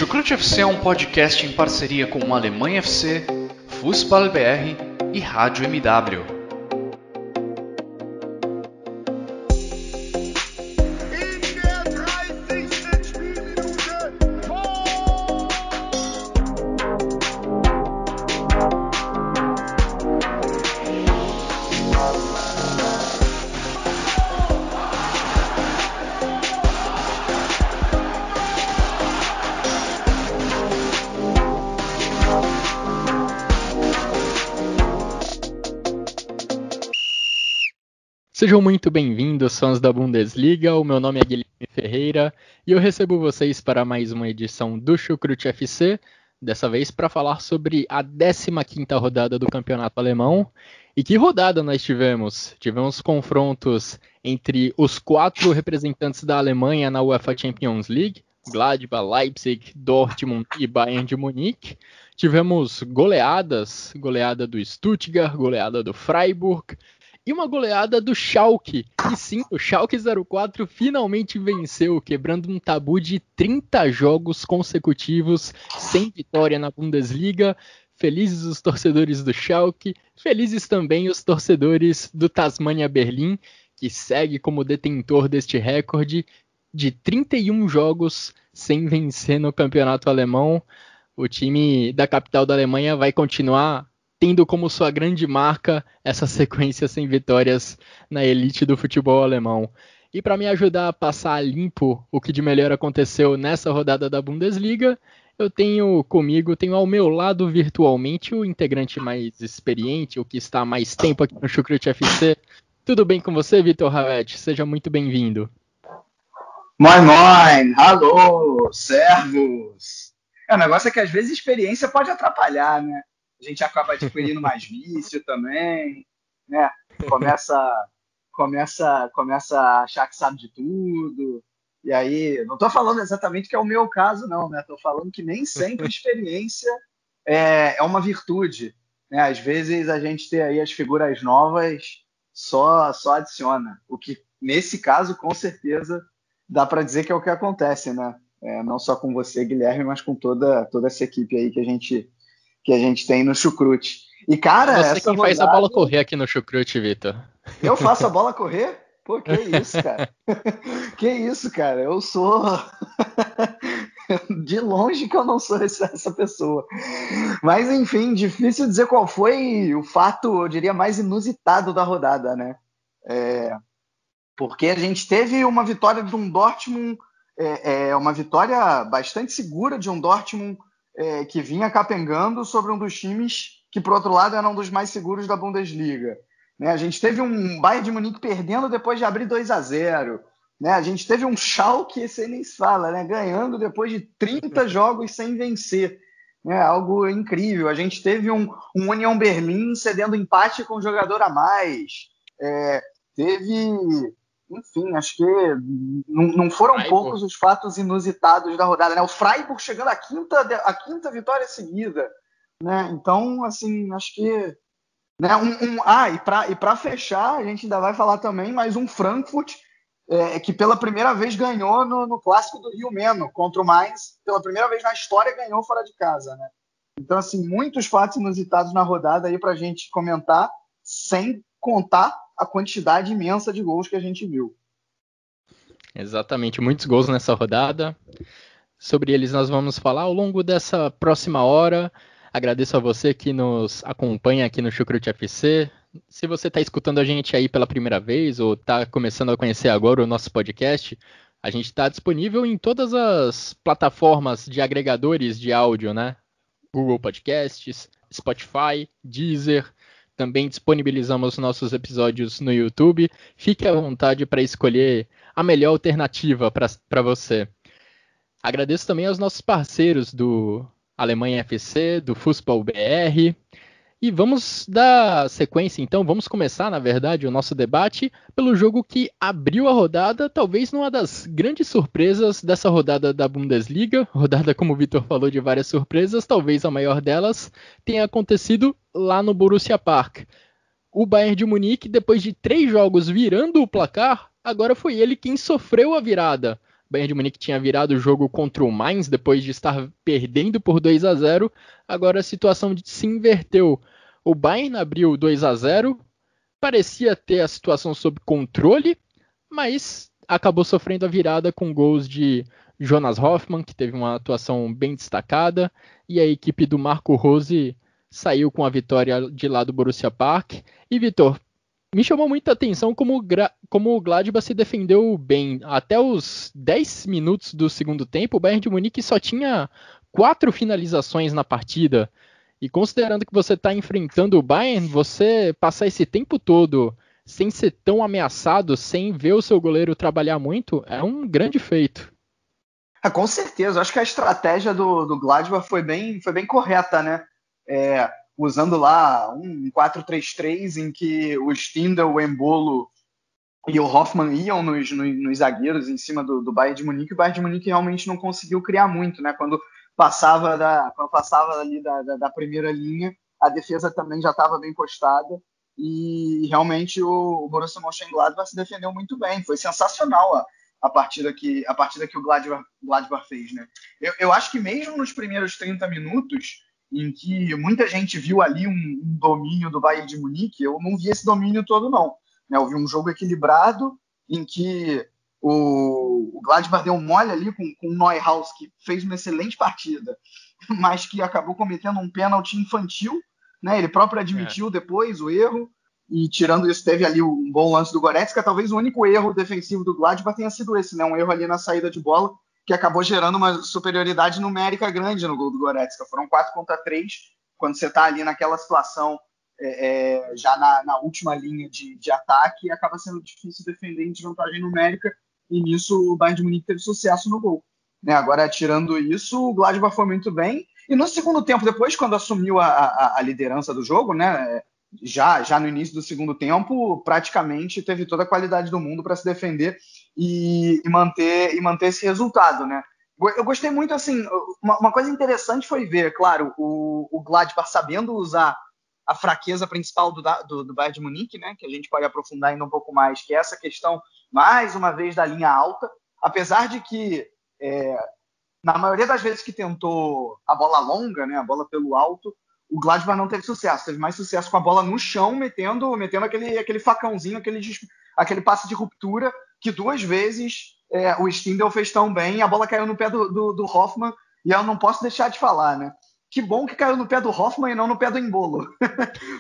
Chucrute FC é um podcast em parceria com o Alemanha FC, Fußball BR e Rádio MW. Sejam muito bem-vindos, fãs da Bundesliga. O meu nome é Guilherme Ferreira e eu recebo vocês para mais uma edição do Chucrute FC, dessa vez para falar sobre a 15ª rodada do Campeonato Alemão. E que rodada nós tivemos? Tivemos confrontos entre os 4 representantes da Alemanha na UEFA Champions League, Gladbach, Leipzig, Dortmund e Bayern de Munique. Tivemos goleadas, goleada do Stuttgart, goleada do Freiburg, e uma goleada do Schalke. E sim, o Schalke 04 finalmente venceu, quebrando um tabu de 30 jogos consecutivos sem vitória na Bundesliga. Felizes os torcedores do Schalke, felizes também os torcedores do Tasmania Berlim, que segue como detentor deste recorde de 31 jogos sem vencer no campeonato alemão. O time da capital da Alemanha vai continuar tendo como sua grande marca essa sequência sem vitórias na elite do futebol alemão. E para me ajudar a passar a limpo o que de melhor aconteceu nessa rodada da Bundesliga, eu tenho ao meu lado virtualmente o integrante mais experiente, o que está há mais tempo aqui no Chucrute FC. Tudo bem com você, Vitor Havet? Seja muito bem-vindo. Moin, moin, alô, servos. O negócio é que às vezes a experiência pode atrapalhar, né? A gente acaba adquirindo mais vício também, né? Começa a achar que sabe de tudo. E aí, não estou falando exatamente que é o meu caso, não, né? Estou falando que nem sempre experiência é uma virtude, né? Às vezes a gente ter aí as figuras novas só adiciona. O que, nesse caso, com certeza, dá para dizer que é o que acontece, né? Não só com você, Guilherme, mas com toda essa equipe aí que a gente tem no Chucrute. E, cara, você quem faz a bola correr aqui no Chucrute, Vitor. Eu faço a bola correr? Pô, que isso, cara? Que isso, cara? Eu sou... De longe que eu não sou essa pessoa. Mas, enfim, difícil dizer qual foi o fato, eu diria, mais inusitado da rodada, né? Porque a gente teve uma vitória de um Dortmund, uma vitória bastante segura de um Dortmund que vinha capengando sobre um dos times que, por outro lado, era um dos mais seguros da Bundesliga. Né? A gente teve um Bayern de Munique perdendo depois de abrir 2-0. Né? A gente teve um Schalke, esse nem se fala, né? Ganhando depois de 30 jogos sem vencer. Né? Algo incrível. A gente teve um Union Berlin cedendo empate com um jogador a mais. Enfim, acho que não foram poucos os fatos inusitados da rodada, né? O Freiburg chegando à quinta vitória seguida, né? Então, assim, acho que, né? E para fechar, a gente ainda vai falar também mais um Frankfurt que pela primeira vez ganhou no clássico do Rio Meno contra o Mainz, pela primeira vez na história ganhou fora de casa, né? Então, assim, muitos fatos inusitados na rodada aí para a gente comentar, sem contar a quantidade imensa de gols que a gente viu. Exatamente, muitos gols nessa rodada. Sobre eles nós vamos falar ao longo dessa próxima hora. Agradeço a você que nos acompanha aqui no Chucrute FC. Se você está escutando a gente aí pela primeira vez ou está começando a conhecer agora o nosso podcast, a gente está disponível em todas as plataformas de agregadores de áudio, né? Google Podcasts, Spotify, Deezer. Também disponibilizamos nossos episódios no YouTube. Fique à vontade para escolher a melhor alternativa para você. Agradeço também aos nossos parceiros do Alemanha FC, do Fußball BR. E vamos dar sequência, então. Vamos começar, na verdade, o nosso debate pelo jogo que abriu a rodada, talvez numa das grandes surpresas dessa rodada da Bundesliga. Rodada, como o Vitor falou, de várias surpresas. Talvez a maior delas tenha acontecido lá no Borussia Park. O Bayern de Munique, depois de 3 jogos virando o placar, agora foi ele quem sofreu a virada. Bayern de Munique tinha virado o jogo contra o Mainz depois de estar perdendo por 2-0. Agora a situação se inverteu. O Bayern abriu 2-0, parecia ter a situação sob controle, mas acabou sofrendo a virada com gols de Jonas Hoffmann, que teve uma atuação bem destacada, e a equipe do Marco Rose saiu com a vitória de lá do Borussia Park. E, Vitor, me chamou muita atenção como o Gladbach se defendeu bem. Até os 10 minutos do segundo tempo, o Bayern de Munique só tinha 4 finalizações na partida. E considerando que você está enfrentando o Bayern, você passar esse tempo todo sem ser tão ameaçado, sem ver o seu goleiro trabalhar muito, é um grande feito. Com certeza, acho que a estratégia do Gladbach foi bem correta, né? Usando lá um 4-3-3 em que o Stindl, o Embolo e o Hoffmann iam nos zagueiros em cima do Bayern de Munique. O Bayern de Munique realmente não conseguiu criar muito, né? Quando passava ali da primeira linha, a defesa também já estava bem postada e realmente o Borussia Mönchengladbach se defendeu muito bem. Foi sensacional a partida que o Gladbach fez, né? Eu acho que mesmo nos primeiros 30 minutos, em que muita gente viu ali um domínio do Bayern de Munique, eu não vi esse domínio todo, não. Eu vi um jogo equilibrado, em que o Gladbach deu um mole ali com o Neuhaus, que fez uma excelente partida, mas que acabou cometendo um pênalti infantil, né? Ele próprio admitiu depois o erro, e tirando isso, teve ali um bom lance do Goretzka. Talvez o único erro defensivo do Gladbach tenha sido esse, né? Um erro ali na saída de bola, que acabou gerando uma superioridade numérica grande no gol do Goretzka. Foram 4-3, quando você está ali naquela situação já na última linha de ataque, acaba sendo difícil defender em desvantagem numérica, e nisso o Bayern de Munique teve sucesso no gol, né? Agora, tirando isso, o Gladbach foi muito bem, e no segundo tempo, depois, quando assumiu a liderança do jogo, né, já no início do segundo tempo, praticamente teve toda a qualidade do mundo para se defender e manter esse resultado, né? Eu gostei muito, assim, uma coisa interessante foi ver, claro, o Gladbach sabendo usar a fraqueza principal do Bayern de Munique, né, que a gente pode aprofundar ainda um pouco mais, que é essa questão, mais uma vez, da linha alta, apesar de que, na maioria das vezes que tentou a bola longa, né, a bola pelo alto, o Gladbach não teve sucesso, teve mais sucesso com a bola no chão, metendo aquele facãozinho, aquele passe de ruptura, que 2 vezes o Stindl fez tão bem, a bola caiu no pé do Hoffmann, e eu não posso deixar de falar, né? Que bom que caiu no pé do Hoffmann e não no pé do Embolo,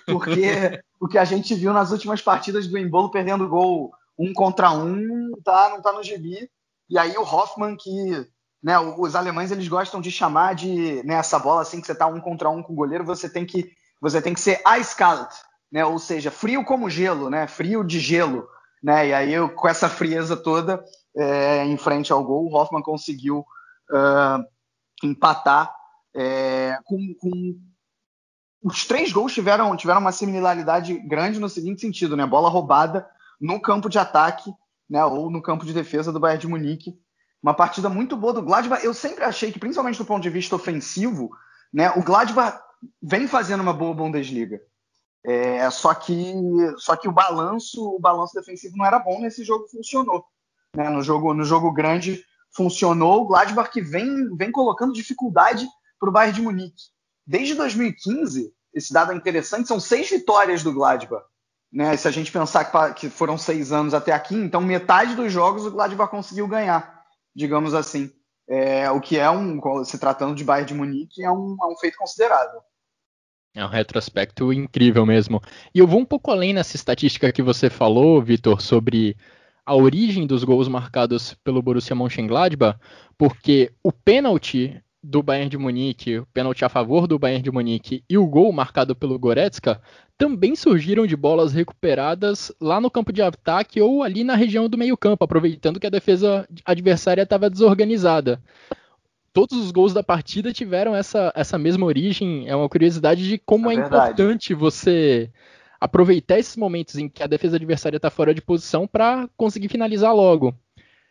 porque o que a gente viu nas últimas partidas do Embolo perdendo gol 1 contra 1, não tá no gibi, e aí o Hoffmann, que, né, os alemães eles gostam de chamar de, né, essa bola assim que você tá 1 contra 1 com o goleiro, você tem que ser eiskalt, né, ou seja, frio como gelo, né, frio de gelo, né, e aí com essa frieza toda em frente ao gol, o Hoffmann conseguiu empatar. Com os 3 gols tiveram uma similaridade grande no seguinte sentido, né? Bola roubada no campo de ataque, né? Ou no campo de defesa do Bayern de Munique. Uma partida muito boa do Gladbach. Eu sempre achei que, principalmente do ponto de vista ofensivo, né, o Gladbach vem fazendo uma boa Bundesliga. Só que o balanço defensivo não era bom nesse jogo, funcionou, né? No jogo grande funcionou. O Gladbach que vem colocando dificuldade para o Bayern de Munique. Desde 2015, esse dado é interessante, são 6 vitórias do Gladbach, né? Se a gente pensar que foram 6 anos até aqui, então metade dos jogos o Gladbach conseguiu ganhar, digamos assim. O que se tratando de Bayern de Munique, é um feito considerável. É um retrospecto incrível mesmo. E eu vou um pouco além nessa estatística que você falou, Vitor, sobre a origem dos gols marcados pelo Borussia Mönchengladbach, porque o pênalti do Bayern de Munique, o pênalti a favor do Bayern de Munique e o gol marcado pelo Goretzka também surgiram de bolas recuperadas lá no campo de ataque ou ali na região do meio-campo, aproveitando que a defesa adversária estava desorganizada. Todos os gols da partida tiveram essa mesma origem. É uma curiosidade de como é importante você aproveitar esses momentos em que a defesa adversária está fora de posição para conseguir finalizar logo.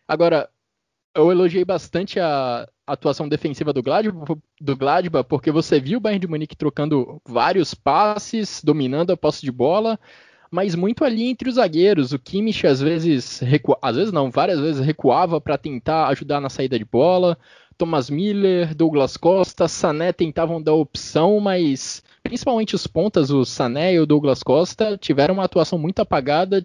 Agora, eu elogiei bastante a atuação defensiva do Gladbach, porque você viu o Bayern de Munique trocando vários passes, dominando a posse de bola, mas muito ali entre os zagueiros. O Kimmich várias vezes recuava para tentar ajudar na saída de bola. Thomas Müller, Douglas Costa, Sané tentavam dar opção, mas principalmente os pontas, o Sané e o Douglas Costa, tiveram uma atuação muito apagada,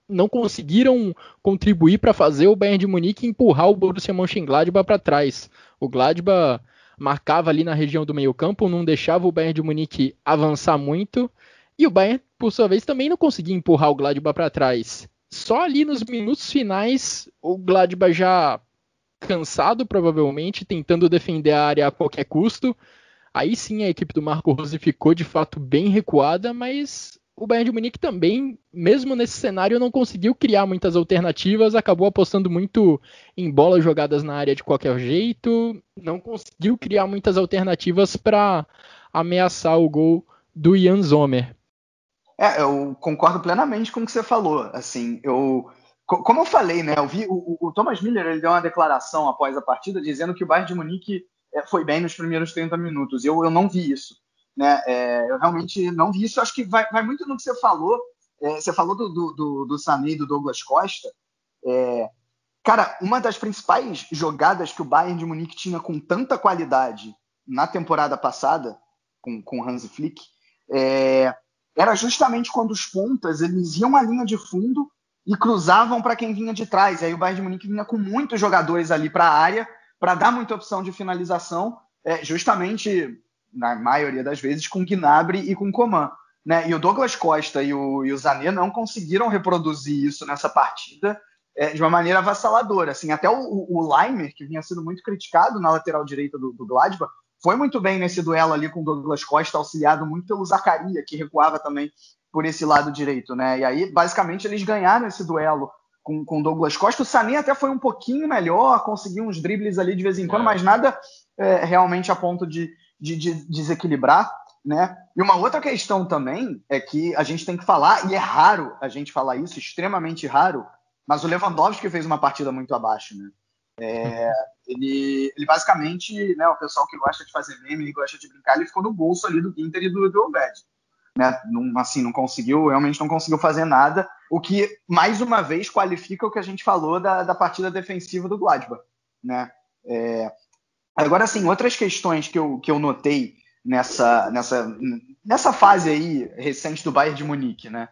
não conseguiram contribuir para fazer o Bayern de Munique empurrar o Borussia Mönchengladbach para trás. O Gladbach marcava ali na região do meio-campo, não deixava o Bayern de Munique avançar muito, e o Bayern, por sua vez, também não conseguia empurrar o Gladbach para trás. Só ali nos minutos finais, o Gladbach já cansado, provavelmente, tentando defender a área a qualquer custo. Aí sim a equipe do Marco Rose ficou de fato bem recuada, mas o Bayern de Munique também, mesmo nesse cenário, não conseguiu criar muitas alternativas, acabou apostando muito em bolas jogadas na área de qualquer jeito, não conseguiu criar muitas alternativas para ameaçar o gol do Jan Sommer. Eu concordo plenamente com o que você falou. Assim, como eu falei, né, eu vi o Thomas Müller, ele deu uma declaração após a partida dizendo que o Bayern de Munique foi bem nos primeiros 30 minutos. Eu não vi isso. Né? Eu realmente não vi isso. Eu acho que vai muito no que você falou. Você falou do Sané e do Douglas Costa. Cara, uma das principais jogadas que o Bayern de Munique tinha com tanta qualidade na temporada passada, com o Hansi Flick, era justamente quando os pontas eles iam à linha de fundo e cruzavam para quem vinha de trás. E aí o Bayern de Munique vinha com muitos jogadores ali para a área, para dar muita opção de finalização, justamente, na maioria das vezes, com Gnabry e com Coman. Né? E o Douglas Costa e o Sané não conseguiram reproduzir isso nessa partida de uma maneira avassaladora. Assim, até o Leimer, que vinha sendo muito criticado na lateral direita do Gladbach, foi muito bem nesse duelo ali com o Douglas Costa, auxiliado muito pelo Zaccaria, que recuava também por esse lado direito, né? E aí, basicamente, eles ganharam esse duelo com o Douglas Costa. O Sané até foi um pouquinho melhor, conseguiu uns dribles ali de vez em quando, mas nada realmente a ponto de desequilibrar, né? E uma outra questão também é que a gente tem que falar, e é raro a gente falar isso, extremamente raro, mas o Lewandowski fez uma partida muito abaixo, né? Ele basicamente, né, o pessoal que gosta de fazer meme, ele gosta de brincar, ele ficou no bolso ali do Ginter e do Obed, né? Realmente não conseguiu fazer nada, o que mais uma vez qualifica o que a gente falou da partida defensiva do Gladbach, né? Agora, assim, outras questões que eu notei nessa fase aí recente do Bayern de Munique, né?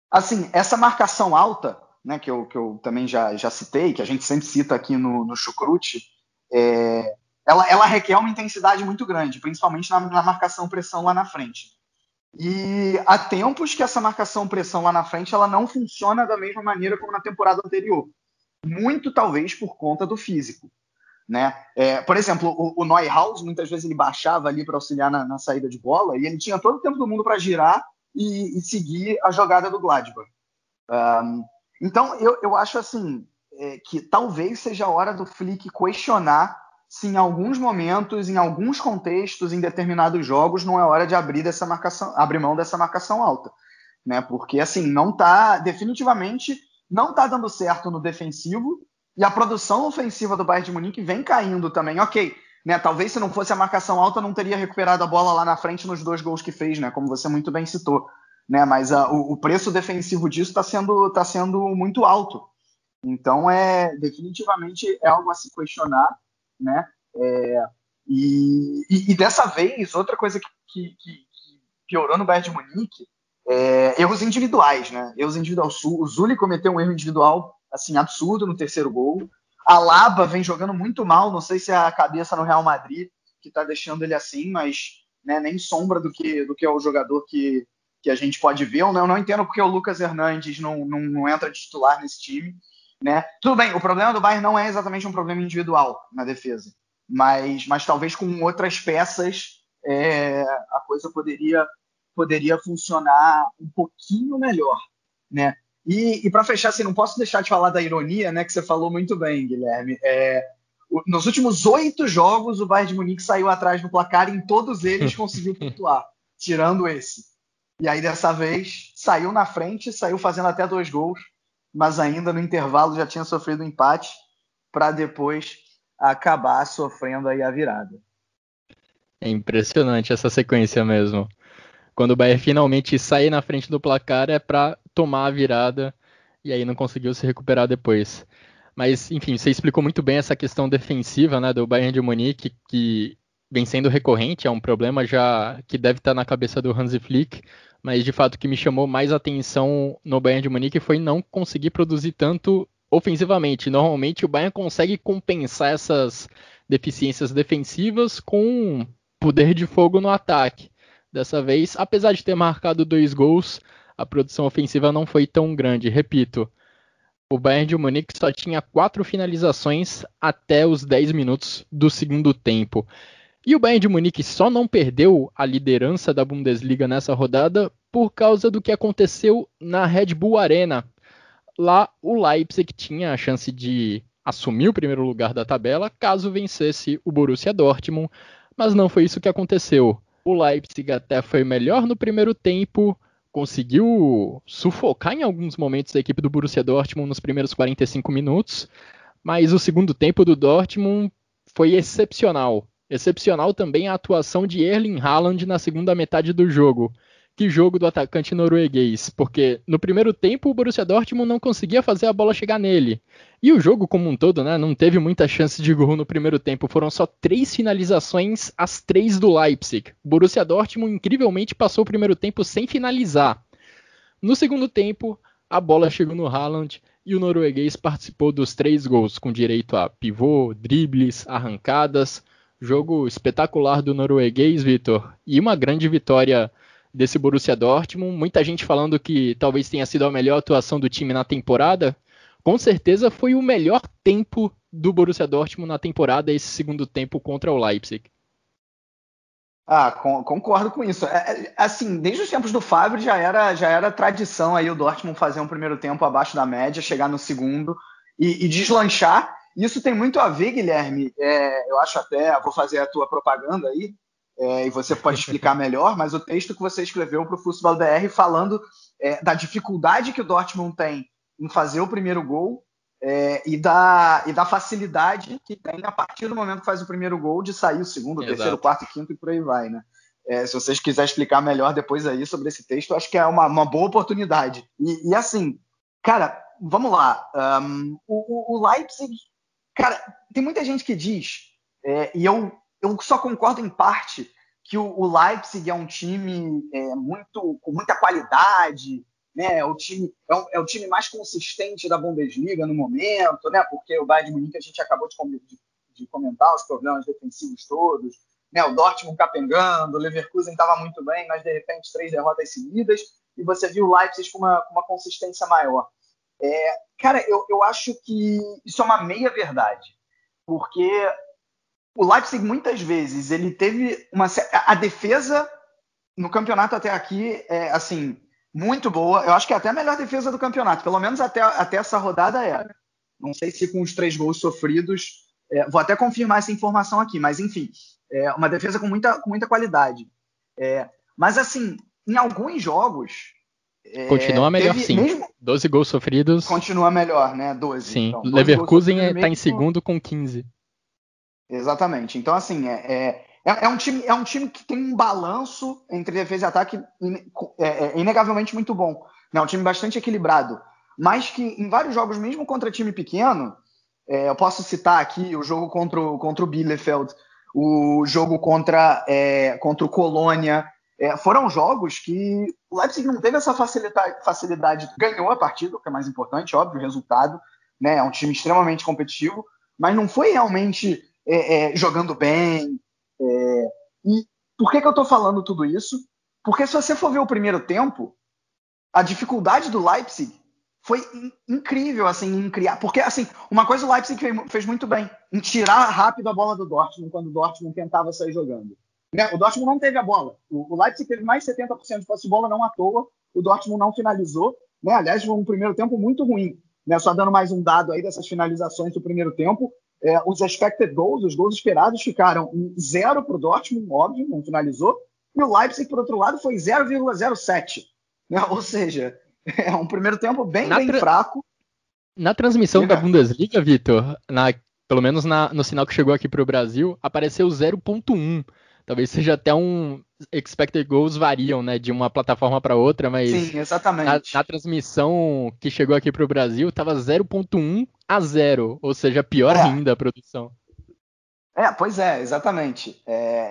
Assim, essa marcação alta, né, que eu também já citei, que a gente sempre cita aqui no Chucrute, ela requer uma intensidade muito grande, principalmente na marcação-pressão lá na frente. E há tempos que essa marcação-pressão lá na frente ela não funciona da mesma maneira como na temporada anterior. Muito talvez por conta do físico. Né? Por exemplo, o Neuhaus, muitas vezes ele baixava ali para auxiliar na saída de bola e ele tinha todo o tempo do mundo para girar e seguir a jogada do Gladbach. Então, eu acho assim que talvez seja a hora do Flick questionar se em alguns momentos, em alguns contextos, em determinados jogos, não é hora de abrir mão dessa marcação alta. Né? Porque assim, definitivamente não está dando certo no defensivo e a produção ofensiva do Bayern de Munique vem caindo também. Ok, né? Talvez se não fosse a marcação alta não teria recuperado a bola lá na frente nos 2 gols que fez, né? Como você muito bem citou. Né? Mas o preço defensivo disso está sendo muito alto. Então, definitivamente é algo a se questionar. Né? E dessa vez, outra coisa que piorou no Bayern de Munique erros individuais. Né? O Zulli cometeu um erro individual assim, absurdo no terceiro gol. A Alaba vem jogando muito mal, não sei se é a cabeça no Real Madrid que está deixando ele assim, mas né, nem sombra do que é o jogador que a gente pode ver. Eu não entendo porque o Lucas Hernandes não entra de titular nesse time. Né? Tudo bem, o problema do Bayern não é exatamente um problema individual na defesa, mas talvez com outras peças a coisa poderia funcionar um pouquinho melhor. Né? E para fechar, assim, não posso deixar de falar da ironia, né, que você falou muito bem, Guilherme. Nos últimos 8 jogos, o Bayern de Munique saiu atrás no placar e em todos eles conseguiu pontuar, tirando esse. E aí, dessa vez, saiu na frente, saiu fazendo até 2 gols, mas ainda no intervalo já tinha sofrido um empate para depois acabar sofrendo aí a virada. É impressionante essa sequência mesmo. quando o Bayern finalmente sair na frente do placar é para tomar a virada, e aí não conseguiu se recuperar depois. Mas, enfim, você explicou muito bem essa questão defensiva, né, do Bayern de Munique, que vem sendo recorrente, é um problema já que deve estar na cabeça do Hansi Flick, mas de fato o que me chamou mais atenção no Bayern de Munique foi não conseguir produzir tanto ofensivamente. Normalmente o Bayern consegue compensar essas deficiências defensivas com poder de fogo no ataque. Dessa vez, apesar de ter marcado 2 gols, a produção ofensiva não foi tão grande. Repito, o Bayern de Munique só tinha 4 finalizações até os 10 minutos do segundo tempo. E o Bayern de Munique só não perdeu a liderança da Bundesliga nessa rodada por causa do que aconteceu na Red Bull Arena. Lá, o Leipzig tinha a chance de assumir o primeiro lugar da tabela caso vencesse o Borussia Dortmund, mas não foi isso que aconteceu. O Leipzig até foi melhor no primeiro tempo, conseguiu sufocar em alguns momentos a equipe do Borussia Dortmund nos primeiros 45 minutos, mas o segundo tempo do Dortmund foi excepcional. Excepcional também a atuação de Erling Haaland na segunda metade do jogo. Que jogo do atacante norueguês, porque no primeiro tempo o Borussia Dortmund não conseguia fazer a bola chegar nele. E o jogo como um todo, né, não teve muita chance de gol no primeiro tempo, foram só 3 finalizações, as 3 do Leipzig. O Borussia Dortmund incrivelmente passou o primeiro tempo sem finalizar. No segundo tempo, a bola chegou no Haaland e o norueguês participou dos 3 gols, com direito a pivô, dribles, arrancadas. Jogo espetacular do norueguês, Vitor, e uma grande vitória desse Borussia Dortmund. Muita gente falando que talvez tenha sido a melhor atuação do time na temporada. Com certeza foi o melhor tempo do Borussia Dortmund na temporada, esse segundo tempo contra o Leipzig. Concordo com isso. Assim, desde os tempos do Favre já era tradição aí o Dortmund fazer um primeiro tempo abaixo da média, chegar no segundo e deslanchar. Isso tem muito a ver, Guilherme, eu acho até, vou fazer a tua propaganda aí, e você pode explicar melhor, mas o texto que você escreveu para o Fußball BR falando da dificuldade que o Dortmund tem em fazer o primeiro gol e da facilidade que tem a partir do momento que faz o primeiro gol de sair o segundo, o terceiro, o quarto, o quinto e por aí vai, né? Se vocês quiserem explicar melhor depois aí sobre esse texto, acho que é uma boa oportunidade. E assim, cara, vamos lá. O Leipzig, cara, tem muita gente que diz, e eu só concordo em parte, que o Leipzig é um time com muita qualidade, né? É o time mais consistente da Bundesliga no momento, né? Porque o Bayern de Munique a gente acabou de comentar os problemas defensivos todos, né? O Dortmund capengando, o Leverkusen estava muito bem, mas de repente 3 derrotas seguidas, e você viu o Leipzig com uma consistência maior. Cara, eu acho que isso é uma meia verdade, porque o Leipzig muitas vezes ele teve a defesa no campeonato até aqui assim, muito boa. Eu acho que é até a melhor defesa do campeonato, pelo menos até essa rodada era. Não sei se com os 3 gols sofridos, vou até confirmar essa informação aqui, mas enfim, uma defesa com muita qualidade. Mas assim, em alguns jogos continua melhor, sim. Mesmo 12 gols sofridos. Continua melhor, né? 12. Sim, então, Leverkusen está em segundo com 15. Exatamente. Então, assim, é um time que tem um balanço entre defesa e ataque inegavelmente muito bom. É um time bastante equilibrado. Mas que em vários jogos, mesmo contra time pequeno, eu posso citar aqui o jogo contra o Bielefeld, o jogo contra o Colônia, foram jogos que o Leipzig não teve essa facilidade. Ganhou a partida, o que é mais importante, óbvio, o resultado. Né? É um time extremamente competitivo, mas não foi realmente jogando bem. E por que eu estou falando tudo isso? Porque se você for ver o primeiro tempo, a dificuldade do Leipzig foi incrível assim, em criar. Porque assim, uma coisa o Leipzig fez muito bem, em tirar rápido a bola do Dortmund quando o Dortmund tentava sair jogando. O Dortmund não teve a bola. O Leipzig teve mais de 70% de posse de bola, não à toa. O Dortmund não finalizou. Né? Aliás, foi um primeiro tempo muito ruim. Né? Só dando mais um dado aí dessas finalizações do primeiro tempo. Os expected goals, os gols esperados, ficaram 0 para o Dortmund, óbvio, não finalizou. E o Leipzig, por outro lado, foi 0,07. Né? Ou seja, é um primeiro tempo bem fraco. Na transmissão da Bundesliga, Vitor, pelo menos no sinal que chegou aqui para o Brasil, apareceu 0,1. talvez seja até um expected goals variam, né, de uma plataforma para outra, mas sim, exatamente. Na transmissão que chegou aqui para o Brasil tava 0.1-0, ou seja, pior ainda a produção. Pois é, exatamente.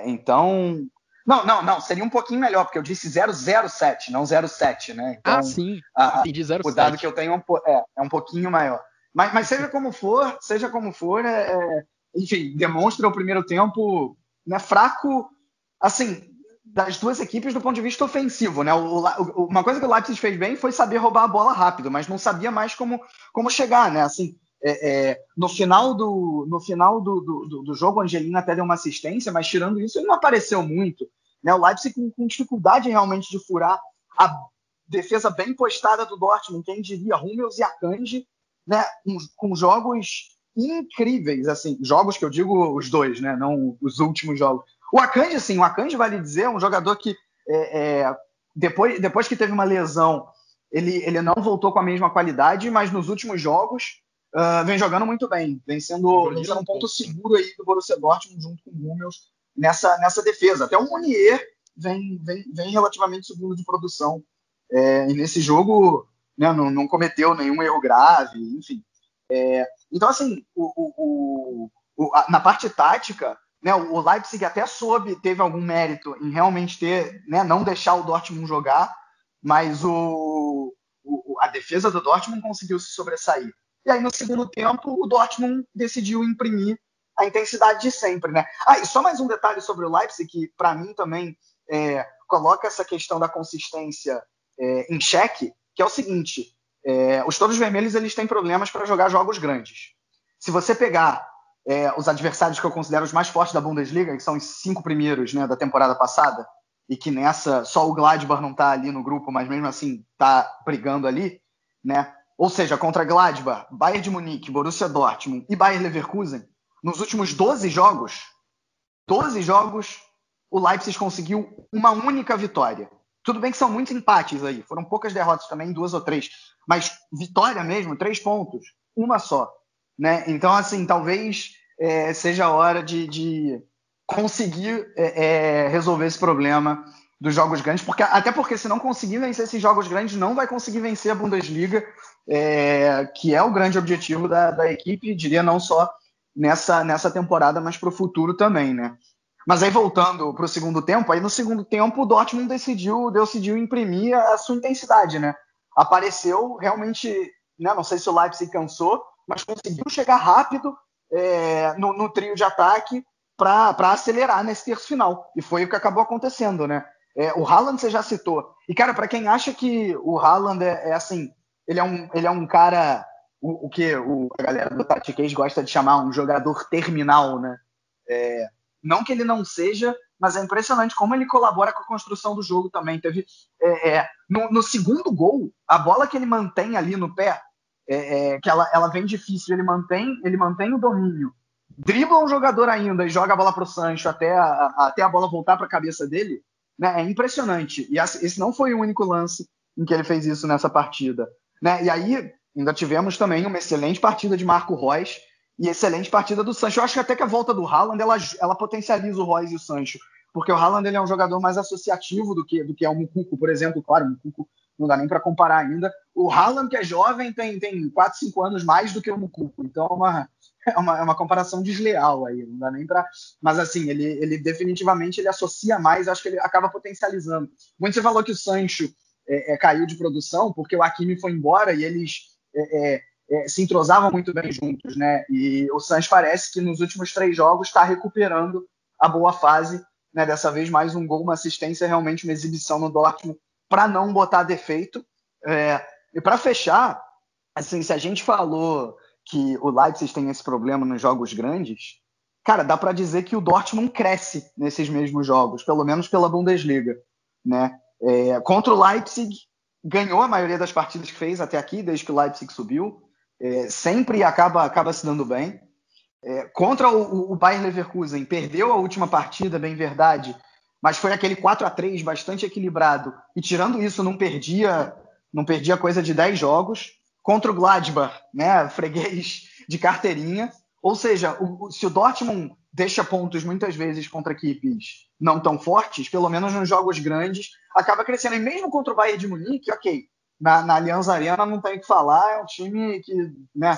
Então, não, seria um pouquinho melhor, porque eu disse 007, não 07, né? Então, sim, entendi 07. O dado que eu tenho é um pouquinho maior. Mas seja como for, enfim, demonstra o primeiro tempo, né, fraco, assim, das duas equipes do ponto de vista ofensivo, né? Uma coisa que o Leipzig fez bem foi saber roubar a bola rápido, mas não sabia mais como chegar, né? Assim, no final do jogo, o Angelino até deu uma assistência, mas tirando isso, ele não apareceu muito, né? O Leipzig com dificuldade realmente de furar a defesa bem postada do Dortmund, quem diria, Hummels e Akanji, né? Com jogos incríveis, assim, jogos que eu digo os dois, né? Não os últimos jogos. O Akanji, vale dizer, é um jogador que depois que teve uma lesão, ele não voltou com a mesma qualidade, mas nos últimos jogos vem jogando muito bem, vem sendo um ponto seguro aí do Borussia Dortmund junto com o Hummels nessa defesa. Até o Munier vem relativamente seguro de produção. E nesse jogo, né, não cometeu nenhum erro grave, enfim. Então, assim, na parte tática, né, o Leipzig até teve algum mérito em realmente né, não deixar o Dortmund jogar, mas a defesa do Dortmund conseguiu se sobressair. E aí, no segundo tempo, o Dortmund decidiu imprimir a intensidade de sempre, né? E só mais um detalhe sobre o Leipzig, que para mim também coloca essa questão da consistência em xeque, que é o seguinte: os Touros Vermelhos eles têm problemas para jogar jogos grandes. Se você pegar os adversários que eu considero os mais fortes da Bundesliga, que são os 5 primeiros, né, da temporada passada, e que nessa só o Gladbach não está ali no grupo, mas mesmo assim está brigando ali, né? Ou seja, contra Gladbach, Bayern de Munique, Borussia Dortmund e Bayer Leverkusen, nos últimos 12 jogos, o Leipzig conseguiu uma única vitória. Tudo bem que são muitos empates aí, foram poucas derrotas também, 2 ou 3, mas vitória mesmo, 3 pontos, uma só, né? Então, assim, talvez seja a hora de conseguir resolver esse problema dos jogos grandes, até porque se não conseguir vencer esses jogos grandes, não vai conseguir vencer a Bundesliga, que é o grande objetivo da equipe, diria não só nessa temporada, mas para o futuro também, né? Mas aí voltando para o segundo tempo, no segundo tempo o Dortmund decidiu imprimir a sua intensidade, né? Apareceu realmente, né, não sei se o Leipzig cansou, mas conseguiu chegar rápido no trio de ataque para acelerar nesse terço final. E foi o que acabou acontecendo, né? O Haaland você já citou. E, cara, para quem acha que o Haaland assim, ele é um cara, o que a galera do Tactiquês gosta de chamar um jogador terminal, né? Não que ele não seja, mas é impressionante como ele colabora com a construção do jogo também. Teve no segundo gol, a bola que ele mantém ali no pé, que ela vem difícil, ele mantém o domínio, dribla um jogador ainda e joga a bola para o Sancho até a bola voltar para a cabeça dele, né? É impressionante. E esse não foi o único lance em que ele fez isso nessa partida, né? E aí ainda tivemos também uma excelente partida de Marco Reus e excelente partida do Sancho. Eu acho que até que a volta do Haaland ela potencializa o Reus e o Sancho, porque o Haaland ele é um jogador mais associativo do que é o Moukoko, por exemplo. Claro, o Moukoko não dá nem para comparar ainda. O Haaland, que é jovem, tem 4, 5 anos mais do que o Moukoko, então é uma comparação desleal aí, não dá nem para... Mas assim, ele definitivamente ele associa mais, acho que ele acaba potencializando. Muito você falou que o Sancho caiu de produção porque o Hakimi foi embora e eles se entrosavam muito bem juntos, né? E o Sancho parece que nos últimos 3 jogos está recuperando a boa fase, né? Dessa vez mais um gol, uma assistência, realmente uma exibição no Dortmund para não botar defeito. E para fechar, assim, se a gente falou que o Leipzig tem esse problema nos jogos grandes, cara, dá para dizer que o Dortmund cresce nesses mesmos jogos, pelo menos pela Bundesliga, né? Contra o Leipzig, ganhou a maioria das partidas que fez até aqui, desde que o Leipzig subiu, sempre acaba se dando bem. Contra o Bayer Leverkusen, perdeu a última partida, bem verdade, mas foi aquele 4-3 bastante equilibrado, e tirando isso não perdia coisa de 10 jogos. Contra o Gladbach, né, freguês de carteirinha. Ou seja, se o Dortmund deixa pontos muitas vezes contra equipes não tão fortes, pelo menos nos jogos grandes, acaba crescendo. E mesmo contra o Bayern de Munique, ok, na Allianz Arena não tem o que falar, é um time que, né,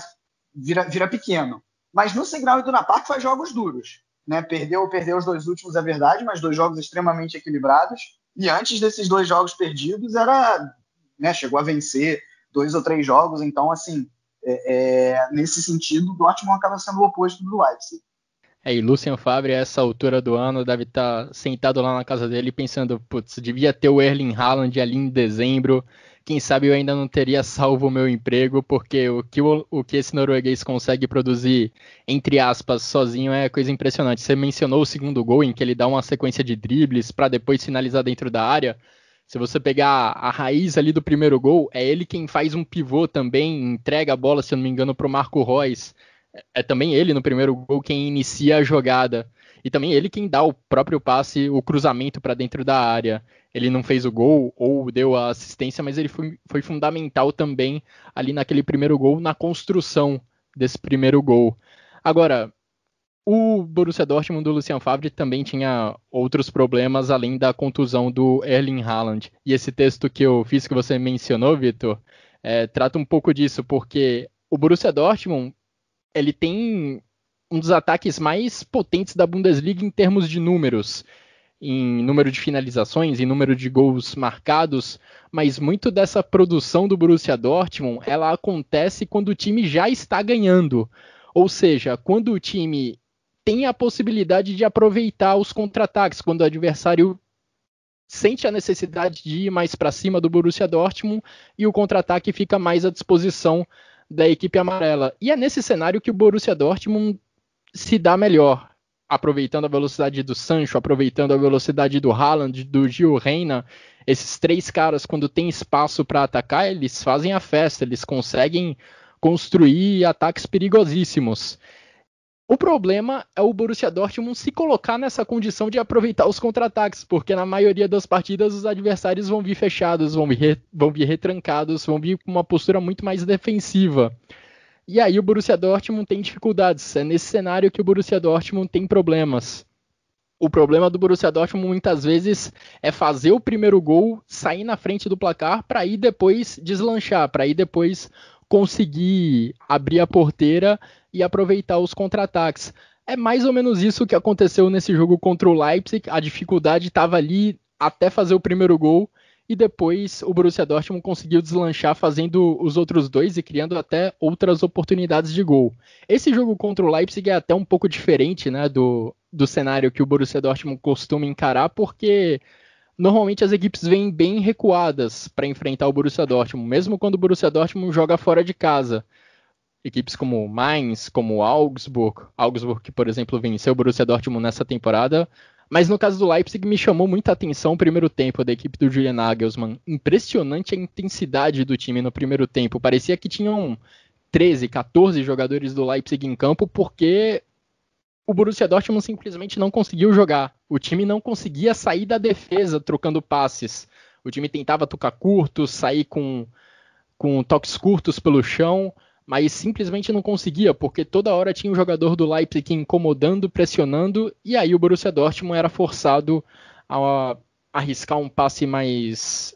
vira pequeno. Mas no Signal Iduna Park faz jogos duros. Né? Perdeu os 2 últimos, é verdade, mas 2 jogos extremamente equilibrados. E antes desses 2 jogos perdidos, chegou a vencer 2 ou 3 jogos. Então, assim, nesse sentido, o Dortmund acaba sendo o oposto do Leipzig. E Lucien Favre, a essa altura do ano, deve estar sentado lá na casa dele pensando, putz, devia ter o Erling Haaland ali em dezembro, quem sabe eu ainda não teria salvo o meu emprego, porque o que esse norueguês consegue produzir, entre aspas, sozinho é coisa impressionante. Você mencionou o segundo gol, em que ele dá uma sequência de dribles para depois finalizar dentro da área. Se você pegar a raiz ali do primeiro gol, é ele quem faz um pivô também, entrega a bola, se eu não me engano, para o Marco Reus. É também ele no primeiro gol quem inicia a jogada. E também ele quem dá o próprio passe, o cruzamento para dentro da área. Ele não fez o gol ou deu a assistência, mas ele foi fundamental também ali naquele primeiro gol, na construção desse primeiro gol. Agora, o Borussia Dortmund do Lucien Favre também tinha outros problemas além da contusão do Erling Haaland. E esse texto que eu fiz, que você mencionou, Vitor, trata um pouco disso, porque o Borussia Dortmund ele tem um dos ataques mais potentes da Bundesliga em termos de números, em número de finalizações, em número de gols marcados, mas muito dessa produção do Borussia Dortmund, ela acontece quando o time já está ganhando, ou seja, quando o time tem a possibilidade de aproveitar os contra-ataques, quando o adversário sente a necessidade de ir mais para cima do Borussia Dortmund e o contra-ataque fica mais à disposição da equipe amarela. E é nesse cenário que o Borussia Dortmund se dá melhor, aproveitando a velocidade do Sancho, aproveitando a velocidade do Haaland, do Gio Reyna. Esses 3 caras, quando tem espaço para atacar, eles fazem a festa, eles conseguem construir ataques perigosíssimos. O problema é o Borussia Dortmund se colocar nessa condição de aproveitar os contra-ataques, porque na maioria das partidas os adversários vão vir fechados, vão vir retrancados, vão vir com uma postura muito mais defensiva. E aí o Borussia Dortmund tem dificuldades. É nesse cenário que o Borussia Dortmund tem problemas. O problema do Borussia Dortmund muitas vezes é fazer o primeiro gol, sair na frente do placar para ir depois deslanchar, para ir depois conseguir abrir a porteira e aproveitar os contra-ataques. É mais ou menos isso que aconteceu nesse jogo contra o Leipzig. A dificuldade estava ali até fazer o primeiro gol e depois o Borussia Dortmund conseguiu deslanchar fazendo os outros 2 e criando até outras oportunidades de gol. Esse jogo contra o Leipzig é até um pouco diferente, né, do cenário que o Borussia Dortmund costuma encarar, porque normalmente as equipes vêm bem recuadas para enfrentar o Borussia Dortmund, mesmo quando o Borussia Dortmund joga fora de casa. Equipes como Mainz, como Augsburg que, por exemplo, venceu o Borussia Dortmund nessa temporada. Mas no caso do Leipzig me chamou muita atenção o primeiro tempo da equipe do Julian Nagelsmann. Impressionante a intensidade do time no primeiro tempo. Parecia que tinham 13, 14 jogadores do Leipzig em campo, porque o Borussia Dortmund simplesmente não conseguiu jogar. O time não conseguia sair da defesa trocando passes. O time tentava tocar curto, sair com toques curtos pelo chão, mas simplesmente não conseguia, porque toda hora tinha um jogador do Leipzig incomodando, pressionando, e aí o Borussia Dortmund era forçado a arriscar um passe mais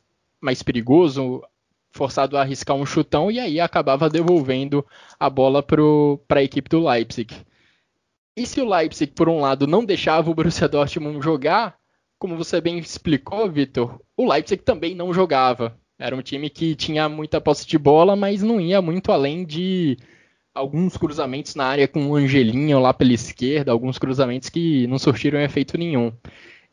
perigoso, forçado a arriscar um chutão, e aí acabava devolvendo a bola para a equipe do Leipzig. E se o Leipzig, por um lado, não deixava o Borussia Dortmund jogar, como você bem explicou, Vitor, o Leipzig também não jogava. Era um time que tinha muita posse de bola, mas não ia muito além de alguns cruzamentos na área com o Angelinho lá pela esquerda, alguns cruzamentos que não surtiram efeito nenhum.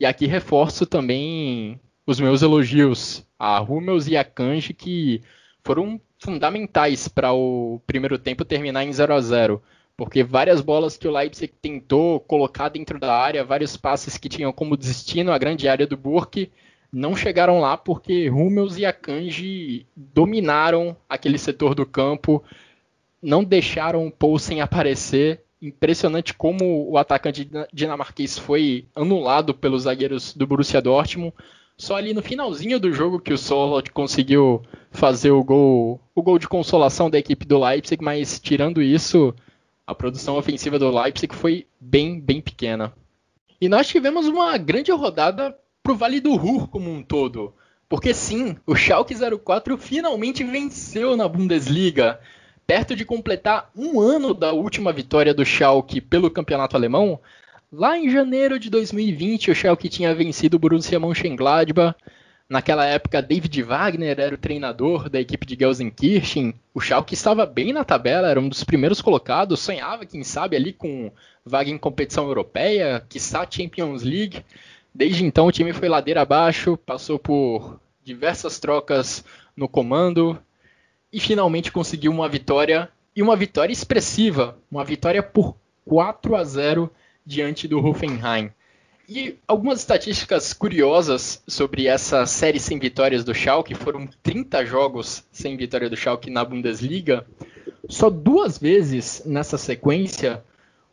E aqui reforço também os meus elogios a Hummels e a Kanji, que foram fundamentais para o primeiro tempo terminar em 0-0. Porque várias bolas que o Leipzig tentou colocar dentro da área, vários passes que tinham como destino a grande área do Burke, não chegaram lá porque Hummels e Akanji dominaram aquele setor do campo, não deixaram o Poulsen aparecer. Impressionante como o atacante dinamarquês foi anulado pelos zagueiros do Borussia Dortmund. Só ali no finalzinho do jogo que o Sorloth conseguiu fazer o gol de consolação da equipe do Leipzig, mas tirando isso, A produção ofensiva do Leipzig foi bem pequena. E nós tivemos uma grande rodada pro Vale do Ruhr como um todo. Porque sim, o Schalke 04 finalmente venceu na Bundesliga. Perto de completar um ano da última vitória do Schalke pelo campeonato alemão, lá em janeiro de 2020 o Schalke tinha vencido o Borussia Mönchengladbach. Naquela época, David Wagner era o treinador da equipe de Gelsenkirchen. O Schalke estava bem na tabela, era um dos primeiros colocados, sonhava, quem sabe, ali com vaga em competição europeia, quiçá Champions League. Desde então, o time foi ladeira abaixo, passou por diversas trocas no comando e finalmente conseguiu uma vitória, e uma vitória expressiva, uma vitória por 4-0 diante do Hoffenheim. E algumas estatísticas curiosas sobre essa série sem vitórias do Schalke, foram 30 jogos sem vitória do Schalke na Bundesliga. Só 2 vezes nessa sequência